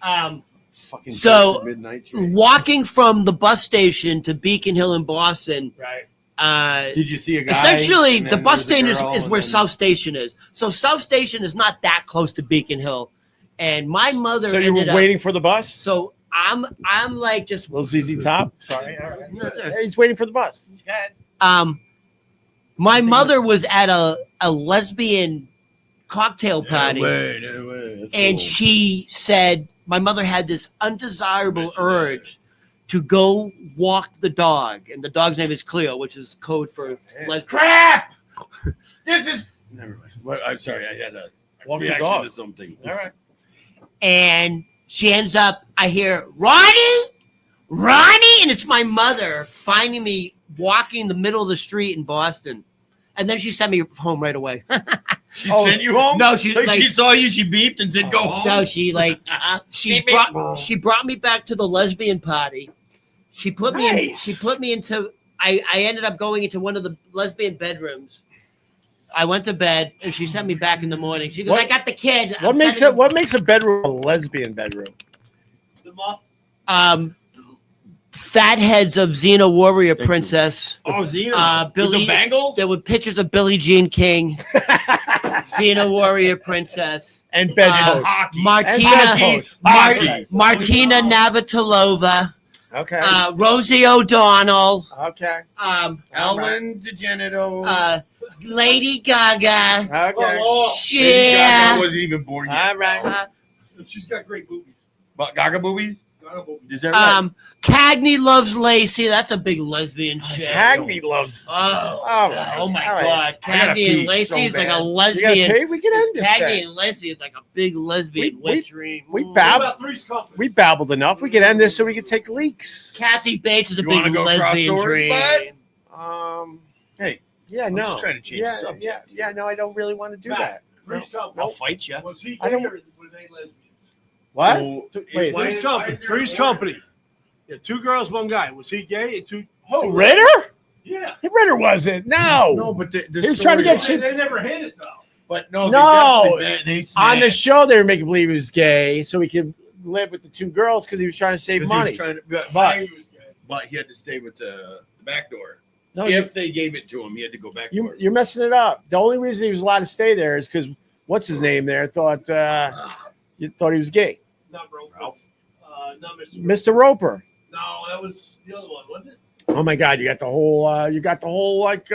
Fucking So- Boston midnight train. Walking from the bus station to Beacon Hill in Boston, Right. Did you see a guy? essentially and the then bus there was a station girl, is and where then- South Station is. So South Station is not that close to Beacon Hill, and my mother So you ended were up. waiting for the bus? So I'm like just Little ZZ Top. Sorry. No, it's all right. He's waiting for the bus. my mother was at a lesbian cocktail party. And she said my mother had this undesirable urge to go walk the dog, and the dog's name is Cleo, which is code for lesbian. Crap! This is never mind. Well, I'm sorry, I had a Walk the reaction dog. to something. All right. And she ends up, I hear, Ronnie, and it's my mother finding me walking the middle of the street in Boston. And then she sent me home right away. She sent you home? No, she Like, she saw you, she beeped and said, "Go home." No, she brought me back to the lesbian party. She put me in, Nice. she put me into I ended up going into one of the lesbian bedrooms. I went to bed and she sent me back in the morning. She goes, What- I got the kid. What makes a bedroom a lesbian bedroom? The moth. Fatheads of Xena Warrior Princess. Oh, Xena. With Billy the bangles? There were pictures of Billie Jean King, Xena Warrior Princess, And bedposts. Hockey. Martina bedposts. Hockey. Martina Navratilova, Okay. Rosie O'Donnell, Okay. Ellen DeGeneres. Lady Gaga, Okay. Lady Gaga Cher. wasn't even born yet. All right. She's got great boobies. But Gaga boobies? Gaga boobies. Is that right? Cagney loves Lacey. That's a big lesbian shit. Hackney loves. Oh, Oh, my all right. God. I gotta Cagney and pee Lacey so is like a bad. You got to lesbian. pay? We can end this Cagney thing. and Lacey is like a big lesbian We- wet dream. we Ooh. bow- What about Three's Company? We babbled enough. We can end this so we can take leaks. Kathy Bates is a You big wanna go cross lesbian swords, dream. bud? Hey, Yeah, I'm no. just trying to change yeah, the subject. yeah, no, I don't really want to do Matt, that. Three's Company. I'll fight you. Was he I gay don't- or were they lesbians? What? Oh, Wait. why- Three's why Company. is there Three's a- Company. Yeah, 2 girls, 1 guy. Was he gay? And 2. Oh, Ritter? Yeah. Ritter wasn't. No. No, but the He was trying to story- get They never hit it though. But no, No. they On the smashed. show, they were making believe he was gay so he could live with the 2 girls because he was trying to save 'Cause he was money. trying to- I but think he was gay. but he had to stay with the back door. No, If they gave it to him, he had to go back. you're messing it up. The only reason he was allowed to stay there is because what's his name there thought you thought he was gay. Not Roper. Ralph. Not Mr. Mr. Roper. No, that was the other one, wasn't it? Oh my God, you got the whole like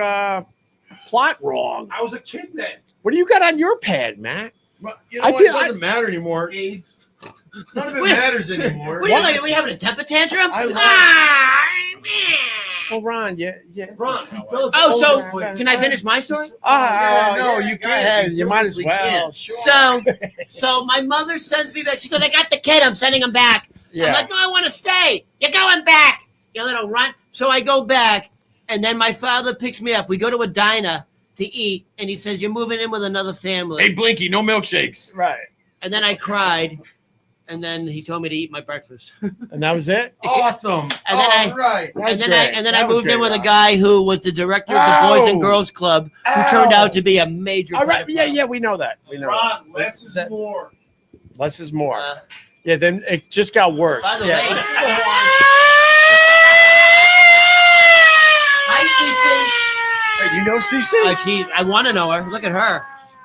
plot wrong. I was a kid then. What do you got on your pad, Matt? But you know I what? feel- It doesn't matter anymore. AIDS. None of it Wait. matters anymore. What are you like? Are you having a temper tantrum? I love- Oh, Ron, yeah. Ron, tell us Oh, the so whole thing. can I finish my story? no, you go can't. ahead. You You might as purposely well. can't. Sure. So my mother sends me back. She goes, I got the kid. I'm sending him back. I'm like, no, I want to stay. You're going back. You little runt. So I go back, and then my father picks me up. We go to a diner to eat, and he says, you're moving in with another family. Hey, Blinky, no milkshakes. Right. And then I cried, and then he told me to eat my breakfast. And that was it? Awesome. And then I- All right. That was and then great. I That was moved in great, with a Ron. guy who was the director of the Boys and Ow. Girls Club, who Ow. turned out to be a major. All right. pedophile. Yeah, we know that. We know Ron, less is That- more. that. Less is more. Uh, Yeah, then it just got worse. By the Yeah. way, hi, Hey, you know CC? Cece. I want to know her. Look at her.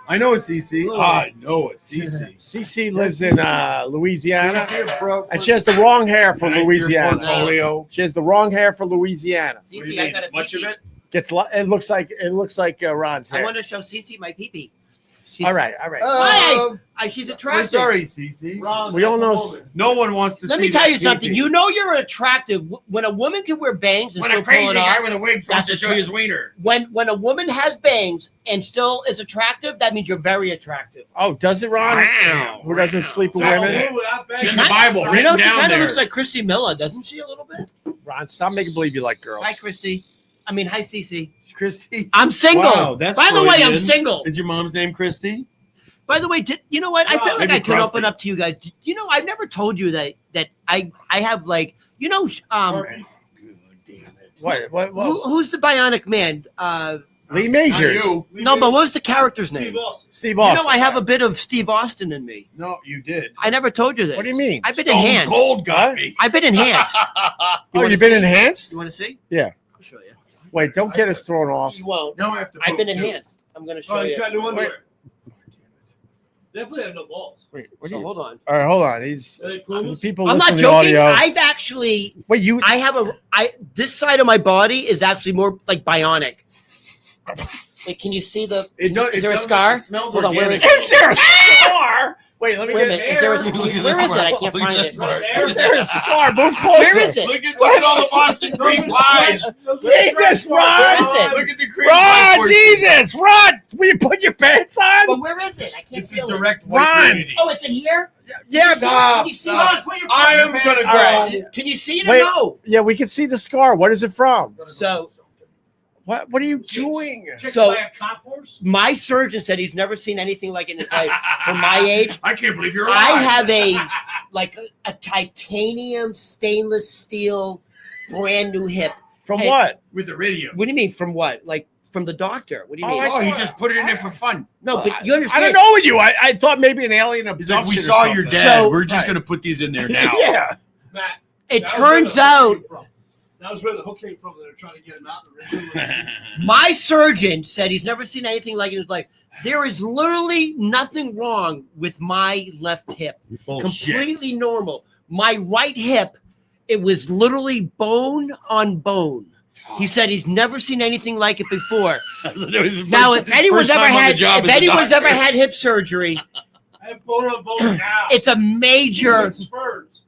I know it's CC. Ooh. I know it's CC. CC lives in Louisiana, Bro, and she has the wrong hair for Can I see your Louisiana. portfolio? She has the wrong hair for Louisiana. What do Cece, you I mean? got a Much of pee-pee. it? It looks like Ron's I hair. want to show Cece my pee-pee. All right. She's We're attractive. sorry, CC. Ron, We all that's know- a woman. No one wants to Let see me tell that you something. pee-pee. You know you're attractive when a woman can wear bangs and When still a crazy pull it guy off. with a wig That's wants to the show truth. his wiener. When a woman has bangs and still is attractive, that means you're very attractive. Oh, does it, Ron? Wow. Who doesn't sleep with That's a women? woman without It's in bangs. the Bible, You written know, she down kind of there. looks like Christy Miller, doesn't she? A little bit. Ron, stop making believe you like girls. Hi, Christy. I mean, hi, Cece. Christy. I'm single. Wow, that's By the way, I'm Freudian. single. Is your mom's name Christy? By the way, you know what? I feel like Maybe I could crusty. open up to you guys. You know, I've never told you that I have like, you know, What? who's the Bionic Man? Lee Not Majors. you. No, but what was the character's Steve name? Austin. Steve You Austin. know, I have a bit of Steve Austin in me. No, you did. I never told you this. What do you mean? I've been Stone enhanced. Cold got me. I've been enhanced. Oh, wanna you've been see? enhanced? You want to see? Yeah. I'll show you. Wait, don't get us thrown off. You won't. Now I have to. I've been poop, too. enhanced. I'm going to show Oh, he's you. got new underwear. Definitely have no balls. Wait, what do So you? hold on. All right, hold on. He's Are they Pumas? people I'm listen not to the joking. audio. I've actually, Wait, you? this side of my body is actually more like bionic. Wait, can you see the? It does, Is it there a does- scar? It smells Hold on, where organic. is Is there a scar? Wait, let me Wait a get minute. Is there a? Look at Where this is it? I part. can't Look at find this it. part. Is there a scar? Move closer. Where is it? Look at all the Boston cream pies. Jesus, Ron! Where is it? Look at the cream pie Ron, portion. Jesus, Ron! Will you put your pants on? But where is it? I can't This is feel it. direct Ron. white community. Oh, it's in here. Yeah, Can you see Stop. it? I am gonna go. All right. Can you see it Wait. or no? yeah, we can see the scar. What is it from? So What are you doing? So- By a cop horse? my surgeon said he's never seen anything like it in his life. For my age, I can't believe you're I alive. have a titanium stainless steel brand new hip. From Hey. what? with the radio. What do you mean from what? Like from the doctor? What do you Oh, mean? Oh, he just put it in there for fun. No, but you I understand. don't know with you. I thought maybe an alien He's abduction. like, we or saw your something. dad. So- We're just Right. gonna put these in there now. Yeah. Matt, It that was where turns the hook out came from. That was where the hook came from. They were trying to get him out originally. my surgeon said he's never seen anything like it in his life. There is literally nothing wrong with my left hip. Bullshit. Completely normal. My right hip, it was literally bone on bone. He said he's never seen anything like it before. Now, if anyone's ever had hip surgery, I have bone on bone now. it's a major. It's Spurs.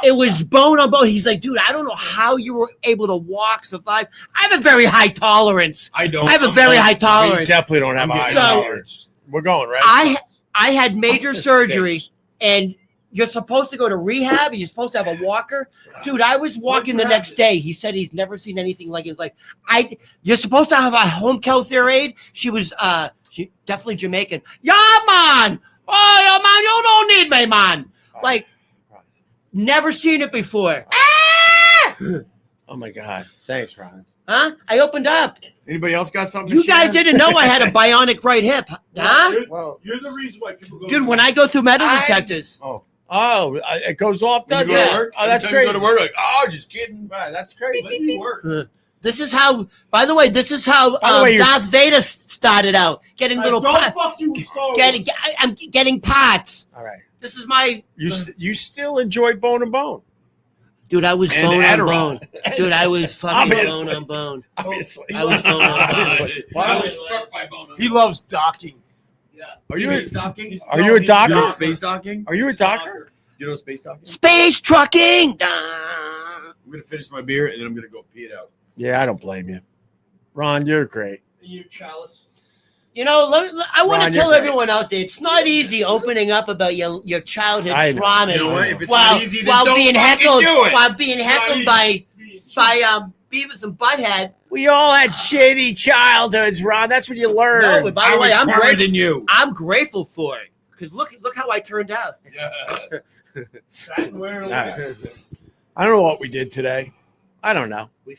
It was bone on bone. He's like, dude, I don't know how you were able to walk, survive. I have a very high tolerance. I don't. I have a very high We tolerance. definitely don't have a high So- tolerance. We're going, right? I had major This surgery, stinks. and you're supposed to go to rehab, and you're supposed to have a walker. Dude, I was walking the next day. He said he's never seen anything like it. Like, you're supposed to have a home health aide. She was she definitely Jamaican. Yeah, man. Oh, yeah, man, you don't need me, man. Like, never seen it before. Ah! Oh my God! Thanks, Ron. Huh? I opened up. Anybody else got something? You to share? guys didn't know I had a bionic right hip. Huh? Well, You're the reason why people go. Dude, when I go through metal detectors. it goes off, When you does go to it? work, Oh, that's every time crazy. you go to work, like, oh, just kidding. Right, that's crazy. Let me work. This is how, by the way, this is how By the way, you're- Darth Vader started out. Getting little Don't pots. fuck you with Star Wars. I'm getting pots. All right. This is my. You still enjoy bone to bone, Dude, I was And bone on Adderall. bone. Dude, I was fucking Obviously. bone on bone. obviously. I was bone on bone. Obviously. I was struck by bone. He loves docking. Are you a docking? Are you a You know doctor? space docking? Are you a doctor? You know space docking? Space trucking. I'm gonna finish my beer and then I'm gonna go pee it out. Yeah, I don't blame you. Ron, you're great. You chalice. You know, I want to Ron, you're tell great. everyone out there, it's not easy opening up about your childhood I know. traumas You know what? If it's while, not easy, then while don't being fucking heckled, do it. while being heckled by Beavis and Butthead. We all had shitty childhoods, Ron. That's what you learn. No, but by the way, I'm smarter grateful. than you. I'm grateful for it because look how I turned out. Fat and wearing a All right. wig. I don't know what we did today. I don't know. We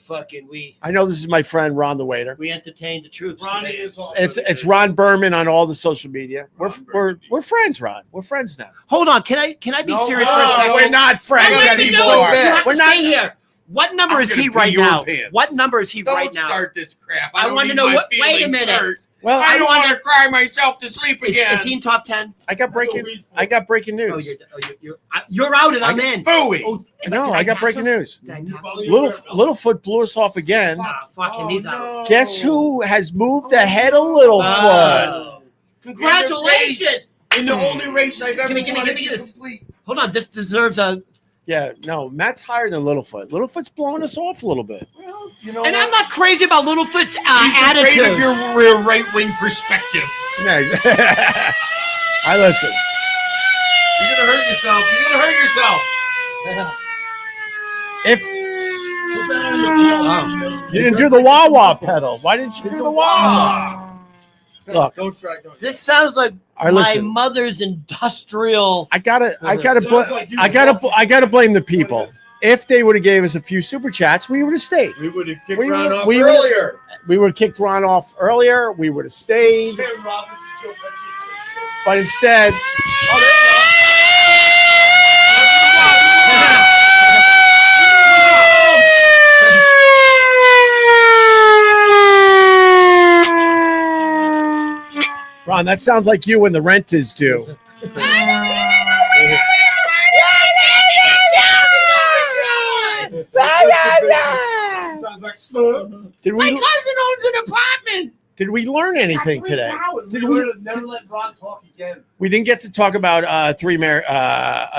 I know this is my friend Ron the waiter. entertained the troops. Ronnie today. is all. It's Ron Berman on all the social media. Ron We're friends, Ron. We're friends now. Hold on, can I be No, serious no, for a second? we're not friends I like to know. anymore. You have We're to not. stay here. What number I'm is gonna he pee right your now? pants. What number is he Don't right now? start this crap. I don't wanna need know my what- wait a feelings minute. hurt. Well, I don't want wanna- to cry myself to sleep again. Is he in top 10? I got breaking. I got breaking Oh, news. you're out and I'm in. Fooey. Oh, No, did I got pass breaking him? news. Did I pass him? Littlefoot blew us off again. Ah, fucking, he's out. Guess who has moved ahead of Littlefoot? Oh. Congratulations! In the only race I've ever Give me wanted to this. complete. Hold on, this deserves a. Yeah, no, Matt's higher than Littlefoot. Littlefoot's blowing us off a little bit. Well, you know And what? I'm not crazy about Littlefoot's He's afraid attitude. of your right-wing perspective. Yeah, I listen. You're gonna hurt yourself. You're gonna hurt yourself. If you didn't do the wah-wah pedal, why didn't you do the wah-wah? Look, Don't try. Don't. This sounds like all right, my listen. mother's industrial. I gotta Sounds like you I gotta blame the people. If they would have gave us a few super chats, we would have stayed. We would have kicked We Ron would- off we would- earlier. We would have kicked Ron off earlier. We would have stayed, Tim Roberts and Joe Pesci. but instead, Ron, that sounds like you when the rent is due. Sounds like slow. Did we? cousin owns an apartment. Did we learn anything today? Did Never let Ron talk again. We didn't get to talk about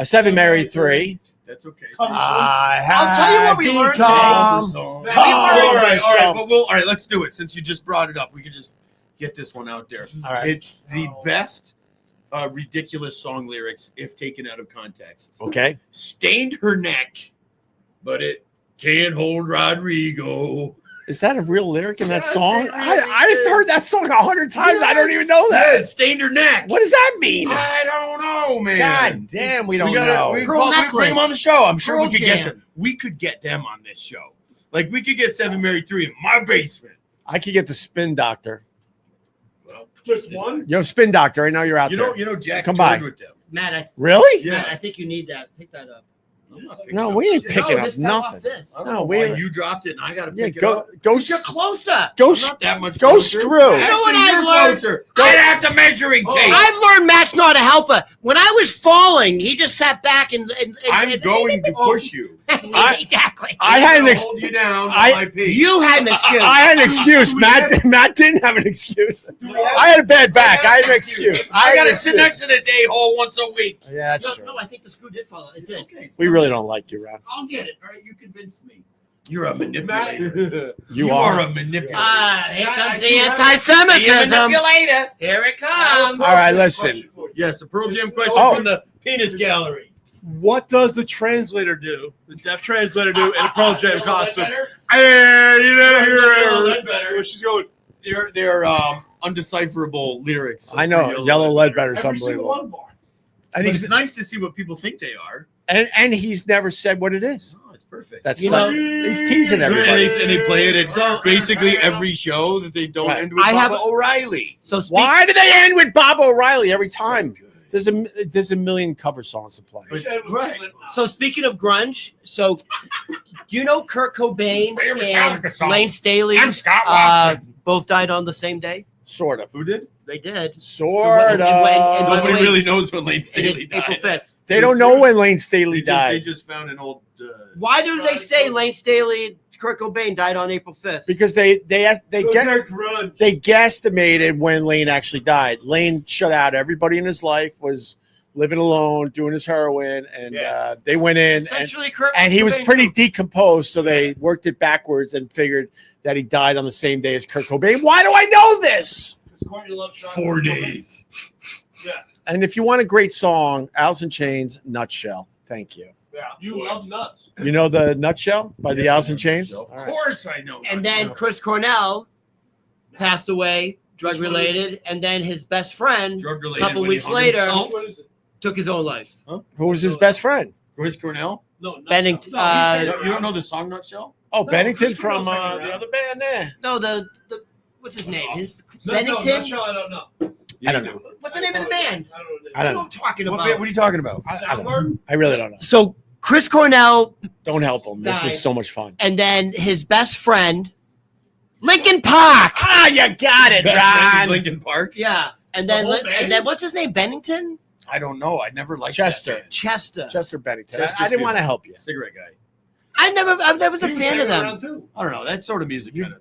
seven married three. That's okay. I'll tell you what we learned today. All All right, let's do it. Since you just brought it up, we can just get this one out there. right. It's the best ridiculous song lyrics if taken out of context. Okay. Stained her neck, but it can't hold Rodrigo. Is that a real lyric in that Yes, song? it really I've is. heard that song 100 times. I don't even know Yeah, that. it stained her neck. What does that mean? I don't know, man. God damn, we don't gotta- know. We Pearl bring them on the show. I'm sure Pearl we could get Jam. them. We could get them on this show. Like we could get Seven Married Three in my basement. I could get the Spin Doctor. Well, Just one? Yo, Spin Doctor. I know you're out you there. know, Jack Come toured by. with them. Matt, Really? Yeah. Matt, I think you need that. Pick that up. I'm not picking No, up we ain't shit. picking No, up this fell off nothing. this. I don't No, know we- why you dropped it and I got to Yeah, pick it go up. go You're closer. go I'm not that much go closer. screw. You know what Actually, I've you're learned? closer. I'd have the measuring tape. I've learned Matt's not a helper. When I was falling, he just sat back and I'm going to push you. exactly. I had an I'm gonna ex- hold you down. I- while I pee. You had an excuse. I had an excuse. Matt didn't have an excuse. I had a bad back. I had an excuse. I had got an to sit excuse. next to this a-hole once a week. Yeah, that's no, true. no, I think the screw did fall out. It did. Okay, We really don't like you, Rob. I'll get it. All right, you convinced me. You're a manipulator. You are are. a manipulator. Here I comes do the have- anti-Semitism. manipulator. Here it comes. All right, listen. Yes, the Pearl Jam question Oh. from the penis gallery. What does the translator do? The deaf translator do in a Pearl Jam costume? Where she's going. They're undecipherable lyrics. I know. Yellow Ledbetter's Every single unbelievable. one bar. And But he's it's nice to see what people think they are. and he's never said what it is. Oh, it's perfect. That's You so- know- he's teasing and everybody. they play it at basically every show that they don't Right. end with I have- Baba O'Reilly. So speak, Why do they end with Bob O'Reilly every time? There's a million cover songs to play. Right. so speaking of grunge, so do you know Kurt Cobain Favorite and Metallica song. Lane Staley Scott Watson. both died on the same day? Sort of. Who did? They did. Sort and by the Nobody way- really knows when Lane And Staley it's April died. 5th. They don't know when Lane Staley They died just found an old. Why do they say Lane Staley and Kurt Cobain died on April 5th? because they Those get are grunge. they guesstimated when Lane actually died. Lane shut out everybody in his life, was living alone, doing his heroin, and Yeah. they went in and Essentially, Kurt he was Cobain pretty too. decomposed, so they worked it backwards and figured that he died on the same day as Kurt Cobain. Why do I know this? Courtney loves Sean 4 Cobain. days. Yeah. And if you want a great song, Alice in Chains, Nutshell. Thank you. Yeah. You love nuts. You know the Nutshell by the Alice in Chains? Of All right. course, I know. And then Chris Cornell passed away, drug related, and then his best friend drug related. couple when he weeks hung later- himself. What is it? took his own life. Who was his best friend? Chris Cornell. No, nuts. Bennington, No, he's You don't know the song Nutshell? Oh, No, Bennington Chris from Cornell's hanging the around. other band there. No, the what's his name? His No, Bennington. Nutshell, I don't know. I don't know. What's the name of the band? I don't know. I don't What know. am I talking What, about? what are you talking about? Soundgarden? I really don't know. So Chris Cornell, Don't help him. This Died. is so much fun. and then his best friend, Lincoln Park. Ah, you got it, Ron. Lincoln Park. Yeah, and then The whole band? and then what's his name? Bennington, I don't know. I never liked Chester. that band. Chester. Chester Bennington. Chesterfield. I didn't want to help you. Cigarette guy. I've never was a He was fan of hanging them. around too. I don't know. That sort of music. Kind of.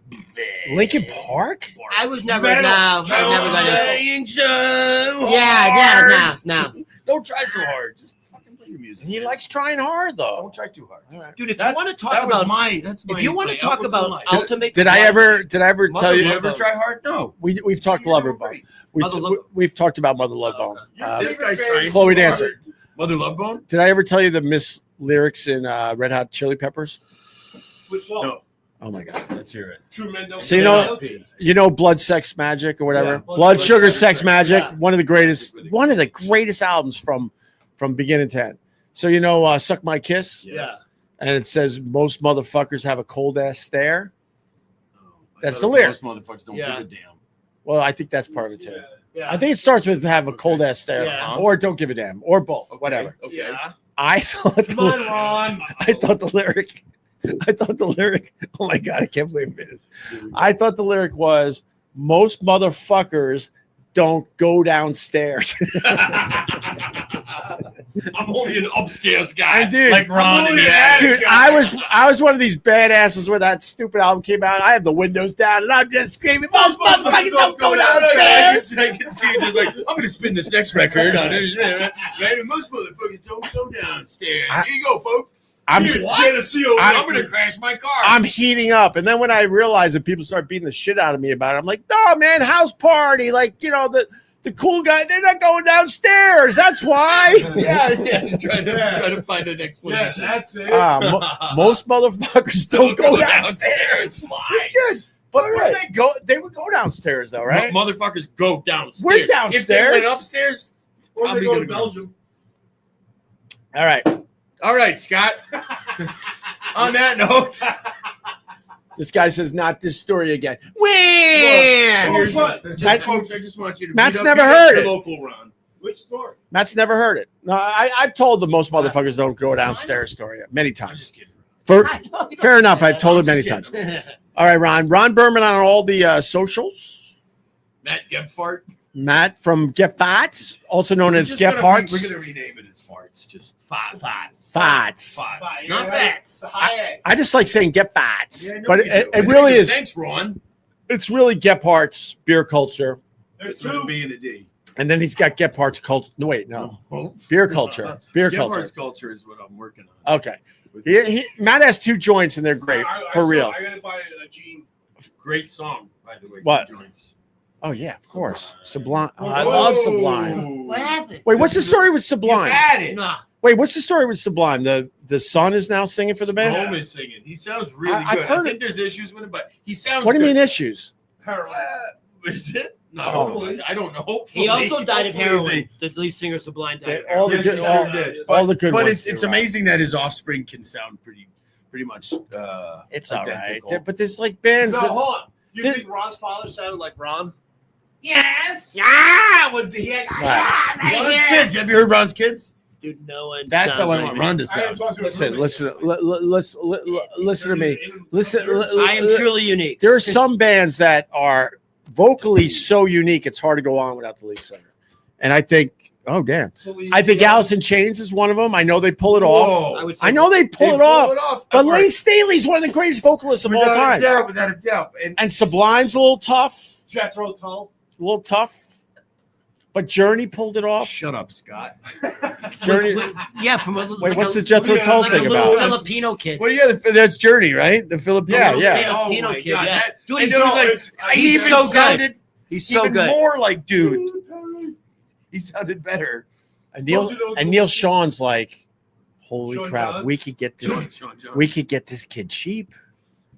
Lincoln Park? I was never Metal. I've never gonna. Trying so Yeah, no. Don't try so hard. Just fucking play your music. He man. likes trying hard, though. Don't try too hard. Dude, if That's- you want to talk that was about that's my if you want to my talk outlook about on life. ultimate, Did I ever tell Mother Did you? you ever try hard? No. We've talked You're Lover doing Bone. great. Mother Love- We've talked about Mother Love Bone. This guy's trying. Chloe so Dancer. hard. Mother Love Bone? Did I ever tell you the miss lyrics in Red Hot Chili Peppers? Which one? No. Oh my God! Let's hear it. True Men Don't So you Say know- No. You know Blood, Sex, Magic or whatever. Yeah, Blood, Sugar, Sex, Magic. yeah. One of the greatest albums from beginning to end. So you know, Suck My Kiss, Yeah. and it says most motherfuckers have a cold ass stare. Oh, I That's thought the it lyric. was Most motherfuckers don't Yeah. give a damn. Well, I think that's part of it too. Yeah. Yeah. I think it starts with have a cold ass stare, Yeah. or don't give a damn, or both, Okay, whatever. Okay. Yeah. I thought Come on, Ron. I thought the lyric. Oh my God, I can't believe it. I thought the lyric was most motherfuckers don't go downstairs. I'm only an upstairs guy. And dude, like Ron in the attic. Dude, I was one of these badasses where that stupid album came out. I have the windows down and I'm just screaming, "Most motherfuckers don't go downstairs." I can see you just like, I'm gonna spin this next record on it. Right? And most motherfuckers don't go downstairs. Here you go, folks. I'm gonna crash my car. I'm heating up, and then when I realize that people start beating the shit out of me about it, I'm like, "No, man, house party, like the cool guy, they're not going downstairs. That's why." yeah. Trying to find an explanation. Yeah, that's it. Most motherfuckers don't go downstairs. Why? It's good, but they would go downstairs though, right? Motherfuckers go downstairs. We're downstairs. If they went upstairs, Or probably they go to gonna go. Belgium. All right. Scott. On that note, This guy says, "Not this story again." here's what? folks. I just want you to. Matt's beat up never heard the it. Local Ron. Which story? Matt's never heard it. No, I've told the most motherfuckers don't go downstairs story many I'm times. just kidding. Fair enough. I've told it many times. All right, Ron Berman on all the socials. Matt Gebhardt. Matt from Gebhards, also known as We're Gebhards. gonna rename it as farts. Just farts. Farts. Farts. Yeah, Not right. fats. I just like saying Gebhards, Yeah, I know but you it do. really is. Thanks, Ron. It's really Gebhards Beer Culture, There's It's with a two. B and a D. and then he's got Gebhards Culture. No, wait, no, Beer Culture. Beer Culture. Gebhardt's culture is what I'm working on. Okay. Matt has 2 joints, and they're great for real. I gotta buy a jean. Great song, by the way. What? Joints. Oh yeah, of course. Sublime. Oh, Whoa. I love Sublime. What happened? Wait, what's the story with You Sublime? had it. Nah. Wait, what's the story with Sublime? The son is now singing for the band. Rome is singing. He sounds really I've good. heard I think there's issues with him, but he sounds. What do you good. mean issues? Heroin. Is it? No, Oh. I don't know. He also died of Hopefully heroin. The lead singer Sublime died of All heroin. the Yes, good, he all, sure did. all the good But ones. it's do, right? amazing that his offspring can sound pretty much. It's all right, identical. but there's like bands No, that. hold on. You Did- think Ron's father sounded like Ron? Yes. Yeah. When he had, Ron's kids. Have you heard Ron's kids? Dude, no one. That's how sounds I like want me. Ron to I had sound. talked to his Listen, roommate. listen to me. Listen. I am truly unique. There are some bands that are vocally so unique, it's hard to go on without the lead singer. And I think, oh damn, I think Alice in Chains is one of them. I know they pull it off. I would say I know they pull it off. But Right. Lane Staley's one of the greatest vocalists of all Without a time. doubt, without a doubt. And Sublime's a little tough, Jethro Tull. but Journey pulled it off. Shut up, Scott. Journey. Yeah, from a Wait, what's the Jethro Tull like a thing little about? Filipino kid. Well, yeah, that's Journey, right? The Filipino. Yeah. Oh Filipino my kid, God. yeah. That- Dude, and he's it was so- like, he he's even so good. sounded He's so even good. more like dude. He sounded better. And Neil Sean's like, holy Sean crap, John? we could get this. John. We could get this kid cheap.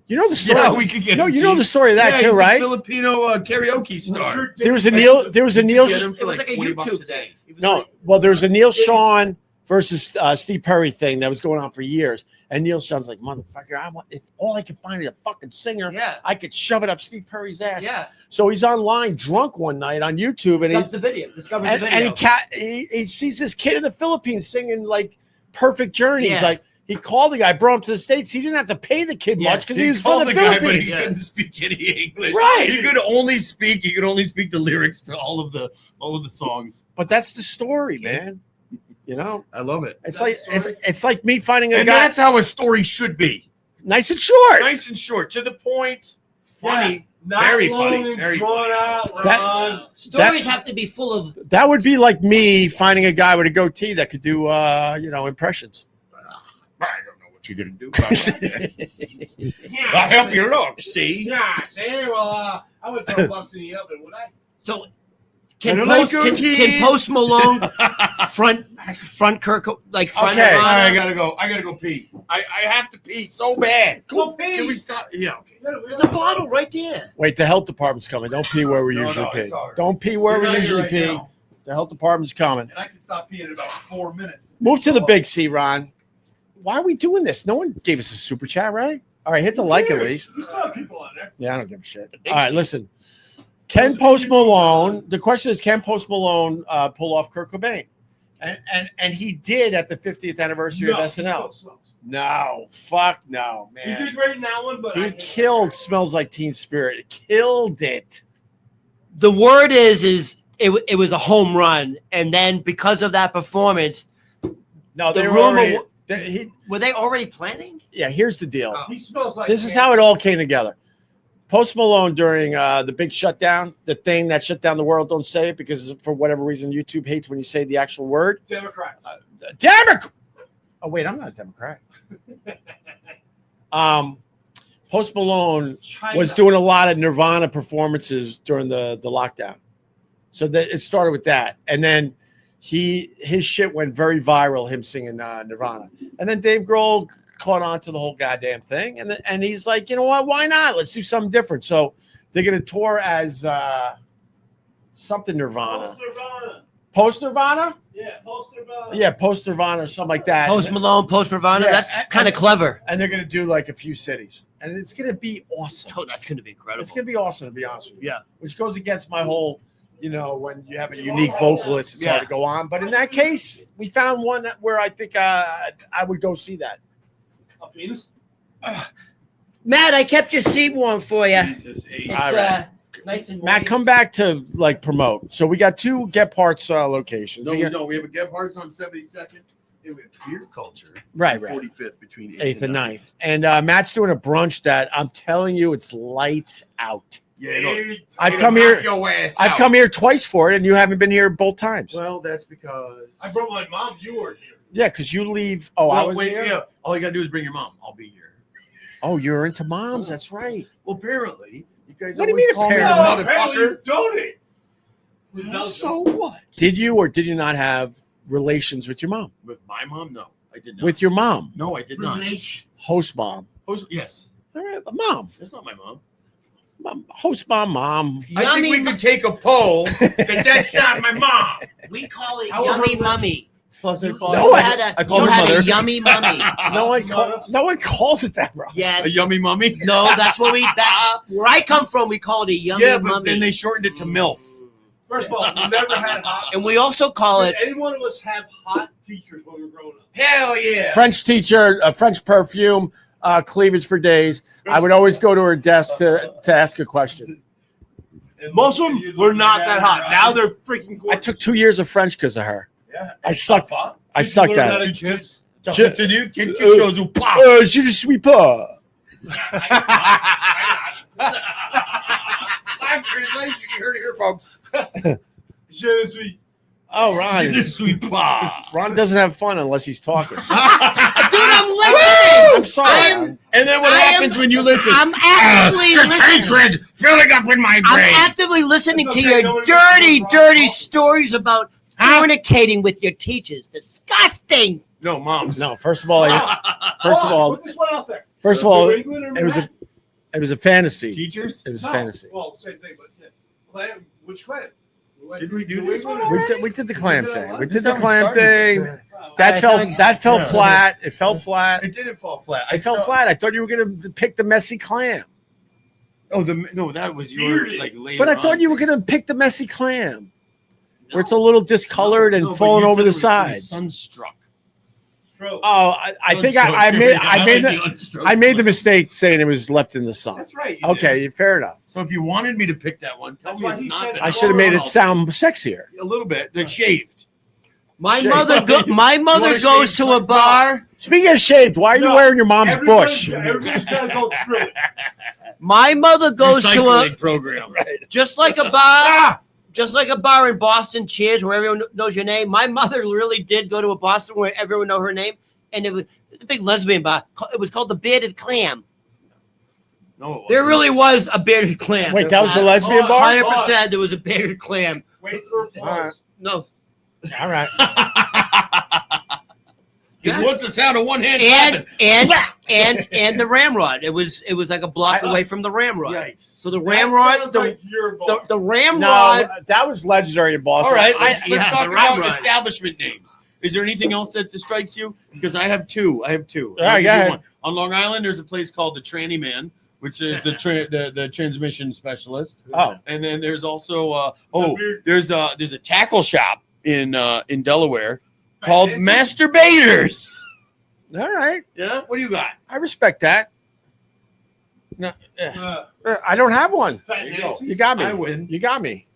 You know the story. Yeah, we could get No, him you know cheap. the story of that Yeah, too, he's a right? Filipino karaoke star. There was a Neil. There was a Neil. Get him for It was like like a 20 bucks YouTube a day. It was No, like- well, there's a Neil Sean versus Steve Perry thing that was going on for years, and Neil Sean's like, motherfucker, if all I can find is a fucking singer, Yeah. I could shove it up Steve Perry's ass. Yeah. So he's online drunk one night on YouTube, and Discovers the video. Discovers the video. he sees this kid in the Philippines singing like Perfect Journey. He's Yeah. like, he called the guy, brought him to the States. He didn't have to pay the kid Yeah. much because he was called from the guy, but he Philippines. couldn't speak any English. Right. He could only speak the lyrics to all of the songs. But that's the story, man. You know, I love it. it's That's like the story. it's like me finding a And guy that's how a story should be. nice and short. Nice and short, to the point, funny. Not Very long funny, and very drawn funny. out. That- Ron. Stories have to be full of. That would be like me finding a guy with a goatee that could do, impressions. I don't know what you're gonna do about that. Yeah. I'll help you look. See, Yeah, see, well, I would throw bumps in the oven, would I? So I can don't like Post, goatees. can Post Malone front Kirk like front Okay. All right, I Nirvana? gotta go pee. I have to pee so bad. Go pee. Can we stop? Yeah. Okay. There's a bottle right there. Wait, the health department's coming. Don't pee where we No, usually no, pee. it's all right. Don't pee where We're we not here usually right pee. now, The health department's coming. and I can stop peeing in about 4 minutes. Move to the big C, Ron. Why are we doing this? No one gave us a super chat, right? All right, hit the like at least. You still have people on there. Yeah, I don't give a shit. All right, listen. Can Post Malone? The question is, can Post Malone pull off Kurt Cobain? And he did at the 50th anniversary of SNL. No, fuck no, He man. did great in that one, but He killed "Smells Like Teen Spirit." It killed it. The word is it was a home run, and then because of that performance, No, The they were rumor already. wa- Were they already planning? Yeah, here's the deal. He smells like. This is how it all came together. Post Malone during the big shutdown, the thing that shut down the world, don't say it because for whatever reason YouTube hates when you say the actual word. Democrats. Democrat. Oh wait, I'm not a Democrat. Post Malone China. was doing a lot of Nirvana performances during the lockdown, so that it started with that, and then his shit went very viral. Him singing Nirvana, and then Dave Grohl caught on to the whole goddamn thing, and he's like, you know what? Why not? Let's do something different. So they're gonna tour as something Nirvana, Post Nirvana. Yeah, Post Nirvana. Yeah, Post Nirvana or something like that. Post Malone, Post Nirvana. Yeah, That's and- kind of clever. And they're gonna do like a few cities, and it's gonna be awesome. Oh, that's going to be incredible. It's gonna be awesome, to be honest with you. Yeah. Which goes against my whole, when you have a unique vocalist, it's hard to Yeah. go on. But in that case, we found one where I think I would go see that. A penis? Matt, I kept your seat warm for you. Jesus, It's All right. nice and Matt, moist. come back to like promote. So we got two Gebhards locations. No, We got- no, we have a Gebhards on 72nd, and we have Beer Culture. Right, on right. 45th between 8th and 9th. And Matt's doing a brunch that I'm telling you, it's lights out. Yeah, no, I've come here. Your ass I've out. come here twice for it, and you haven't been here both times. Well, that's because I brought my mom. You weren't here. Yeah, because you leave. Oh, I Well, was wait, here. yeah. All you gotta do is bring your mom. I'll be here. Oh, you're into moms. That's right. Well, apparently, you guys What do you always mean call me the apparently? apparently you motherfucker. donate. So what? Did you or did you not have relations with your mom? With my mom, no, I did not. With your mom, no, I did not. host mom. Yes, All right, mom, that's not my mom. host mom. I Yummy think we could take a poll that that's not my mom. We call it How yummy her- mummy. Plus, You, call No, you I- had a, I call you her had mother. a yummy mummy. No one calls it that, bro. Yes. a yummy mummy. No, that's what where I come from, we call it a yummy Yeah, but mummy. then they shortened it to MILF. First of all, we never had hot. And we also call it Did any one of us have hot teachers when we were growing up? Hell yeah. French teacher, French perfume, cleavage for days. I would always go to her desk to ask a question. Most of them were not that hot. Now they're freaking I gorgeous. took 2 years of French because of her. Yeah. I sucked. I Did you sucked learn at how it. to kiss? Shit. To do, kid shows you pop. Je ne suis pas. Live translation, you heard it here, folks. Je ne suis. Oh, Ron. Sweet pop. Ron doesn't have fun unless he's talking. Dude, I'm listening. I'm sorry. Ron. And then what I am- happens when you listen? I'm actively listening. filling up in my I'm actively listening It's to okay, your nobody dirty, wants to know dirty Ron. stories about fornicating with your teachers. Disgusting. No, moms. No, first of all, first of all, put this one out there. first of all, New England or it was Matt? a fantasy. Teachers? It was a No. fantasy. Well, same thing, but yeah. Clan? Which clan? Did we do New this England one or- already? We did the clam thing. We This did the how we clam started. thing. That fell Yeah. flat. It fell flat. It didn't fall flat. It fell flat. I thought you were gonna pick the messy clam, Oh, no, that was your Bearded. like later. but I thought on you were thing. gonna pick the messy clam, where it's a little discolored and No, but falling you over said the it was sides. Sunstruck. Stroke. Oh, I think I made the mistake saying it was left in the sun. That's right. you Okay, did. fair enough. So if you wanted me to pick that one, tell That's me why it's he not. said that I it's should have made it wrong. sound sexier. a little bit. Like shaved. My Shame. mother wanna goes shave to a my bar. Speaking of shaved, why are you No, wearing your mom's bush? Everybody's got to go through it. My mother goes to a Recycling program. just like a bar. Just like a bar in Boston, Cheers, where everyone knows your name. My mother really did go to a Boston where everyone know her name, and it was a big lesbian bar. It was called the Bearded Clam. No, it There wasn't. really was a bearded clam. Wait, that was the lesbian Oh, bar? 100%. There was a bearded clam. Wait for applause. No, All right. What's the sound of one hand? and the ramrod. It was like a block away from the ramrod. Yikes. So the That ramrod, sounds the, like your the, bar. the ramrod. No, that was legendary in Boston. All right, I- let's yeah, talk the about ramrod. establishment names. Is there anything else that strikes you? Because I have two. All right, I'll give go you ahead. one. On Long Island, there's a place called the Tranny Man, which is the transmission specialist. Oh, And then there's also weird- there's a tackle shop in Delaware called Nancy? Masturbators. all right. Yeah, what do you got? I respect that. Uh, I don't have one. Fat you go. Nancy. You got me. I win. You got me.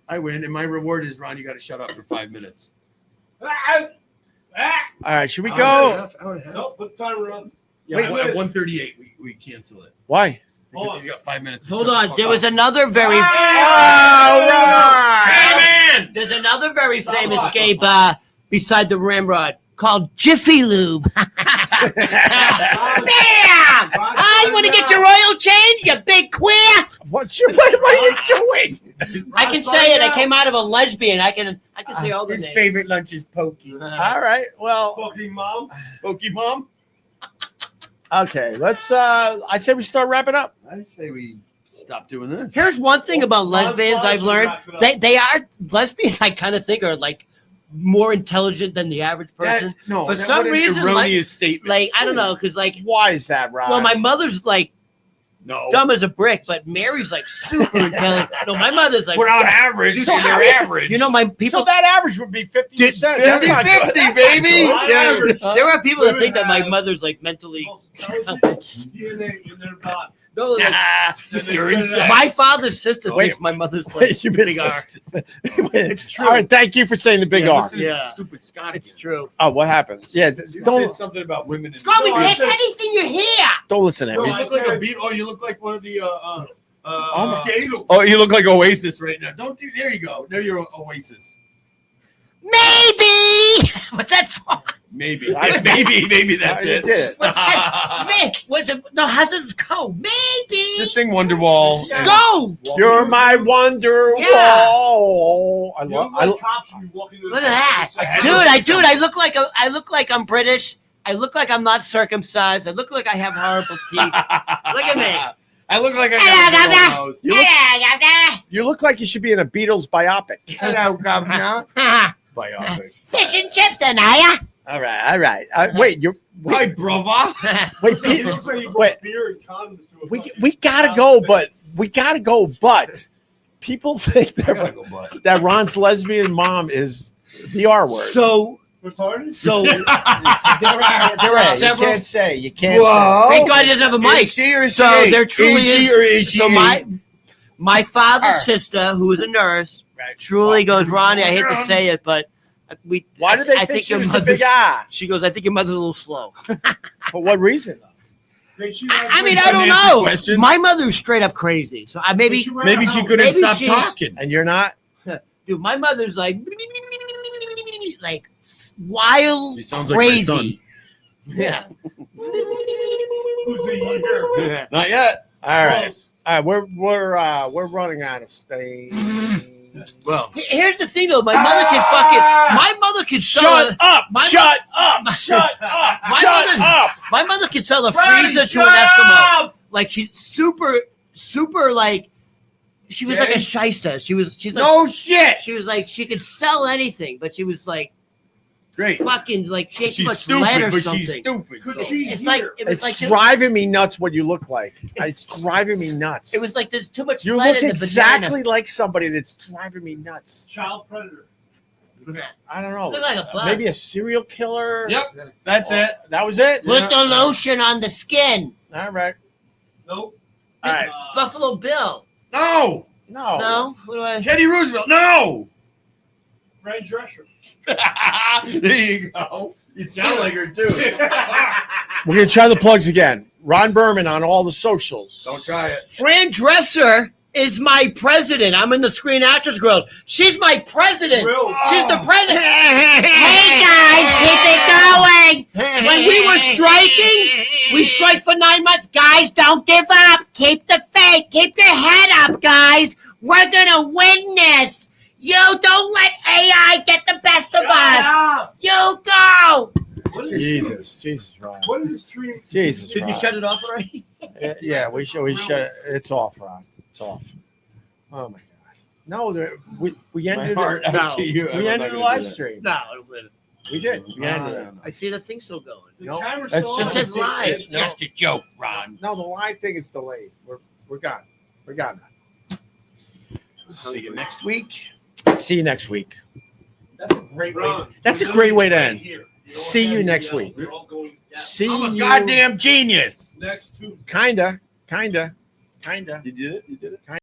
I win, and my reward is Ron. You got to shut up for 5 minutes. Ah, All right, should we Hour go? and a half. Nope, put the timer on. Yeah, at 1:38, we cancel it. Why? Because he's got 5 minutes. to Hold shut the on. fuck There up. was another very. All right. Hey, man! There's another very famous gay bar beside the Ramrod called Jiffy Lube. Bam! Ah, you want to get your oil change, you big queer? What are you doing? I can say it. I came out of a lesbian. I can say all the His names. favorite lunch is pokey. All right. Well, Fucking mom. Pokey mom? okay. Let's. I'd say we start wrapping up. I say we stop doing this. Here's one thing about lesbians I've learned. Wrap it up. They are lesbians. I kind of think are like more intelligent than the average person. For some reason, erroneous statement. Like I don't know, because like Why is that, Rob? well, my mother's like No, dumb as a brick, but Mary's like super intelligent. No, my mother's like. we're on average. So So how- they're average. You know, my people. so that average would be 50%. 50-50, baby. Yeah. There are people that Women think that my have- mother's like mentally. Most intelligent DNA in their body. No, like, You're insane. my father's sister Wait, thinks my mother's like Wait, you big R. It's true. All right. Thank you for saying the big Yeah, R. listen to Yeah. Stupid Scott. It's true. Oh, what happened? Yeah. You Don't said something about women. Scott, we No, I take said- anything you hear. don't listen to him. No, You He's- look like a beat. Oh, you look like one of the. my- Gator. Oh, you look like Oasis right now. Don't do. There you go. There you're Oasis. Maybe. What's that song? Maybe. Maybe that's You it. did it. What's that? What's it? No, how's it go? Maybe. Just sing Wonderwall. Let's go. You're my wonder Yeah. wall. I You love. look like cops when you walk into the Look at that, house. dude. I look like I'm British. I look like I'm not circumcised. I look like I have horrible teeth. Look at me. I look like I Hello, got a Governor. nose. You look like you should be in a Beatles biopic. Hello, Governor. Biopic. Fish and chips, then, are ya? All right. Wait, you're. Hi, Wait, brother. wait, He Pete, looks like he Wait. brought beer and condoms to a we fucking gotta house. go, but people think I gotta go, bud. that Ron's lesbian mom is the R word. So, Retarded? so there There are several. You can't Whoa. Thank God he doesn't have a mic. Is she or is So she? there truly is. She is- or is she? So my father's Her. sister, who is a nurse, truly goes, Ronnie. I hate to say it, but we. Why do they I think she your was the mother's. big R? She goes, I think your mother's a little slow. For what reason? Think she I mean, wears- I don't Unanswered know. question. My mother was straight up crazy. So I maybe, Think she wears Maybe a she house. couldn't Maybe stop she's- talking. And you're not? dude, my mother's like wild, She sounds like my son. crazy. Yeah. Who's a year? Not yet. All right. Close. All right, we're running out of steam. Well, Here's the thing, though. My mother can fucking. My mother can sell. Shut up! My Shut up! My- Shut up! My Shut mother- up! My mother can sell a Ronnie, freezer to shut an Eskimo. up! Like she's super like. She was like a Okay. shyster. She's like. no shit. She was like she could sell anything, but she was like Great. fucking like she ate too She's much lead or stupid, but something. she's stupid. Could so. she It's hear? like it was It's like driving me nuts what you look like. It's driving me nuts. it was like there's too much You lead look in the exactly like somebody that's driving me nuts. Child predator. banana. I don't know. Look like a bug. Maybe a serial killer. Yep, that's it. That was it. Put the lotion on the skin. All right. Nope. All right. Buffalo Bill. No, No. No, what do I? Teddy Roosevelt. No. Fran Drescher. There you go. You sound like her too. We're gonna try the plugs again. Ron Berman on all the socials. Don't try it. Fran Dresser is my president. I'm in the Screen Actors Guild. She's my president. Real. She's the president. Hey guys, keep it going. When we were striking, we strike for 9 months. Guys, don't give up. Keep the faith. Keep your head up, guys. We're gonna win this. You don't let AI get the best of us. Ah! You go. What is this? Jesus, Ron. What is this stream? Jesus, Did you Ron. shut it off already? Yeah, we shut. It's off, Ron. It's off. Oh my God. No, we My ended heart it. out to you. We ended the live stream. No. We did. We ended it. I see the thing still going. The No, camera's that's still just- on. It says live. It's just a joke, Ron. No, the live thing is delayed. We're gone. We're gone. See you next week. See you next week. That's a great way. Ron, That's a we're great doing way it to right end. here. You don't See have you to next yell. week. We're all going down. See I'm a you. goddamn genius. Next Tuesday. Kinda. You did it. You did it.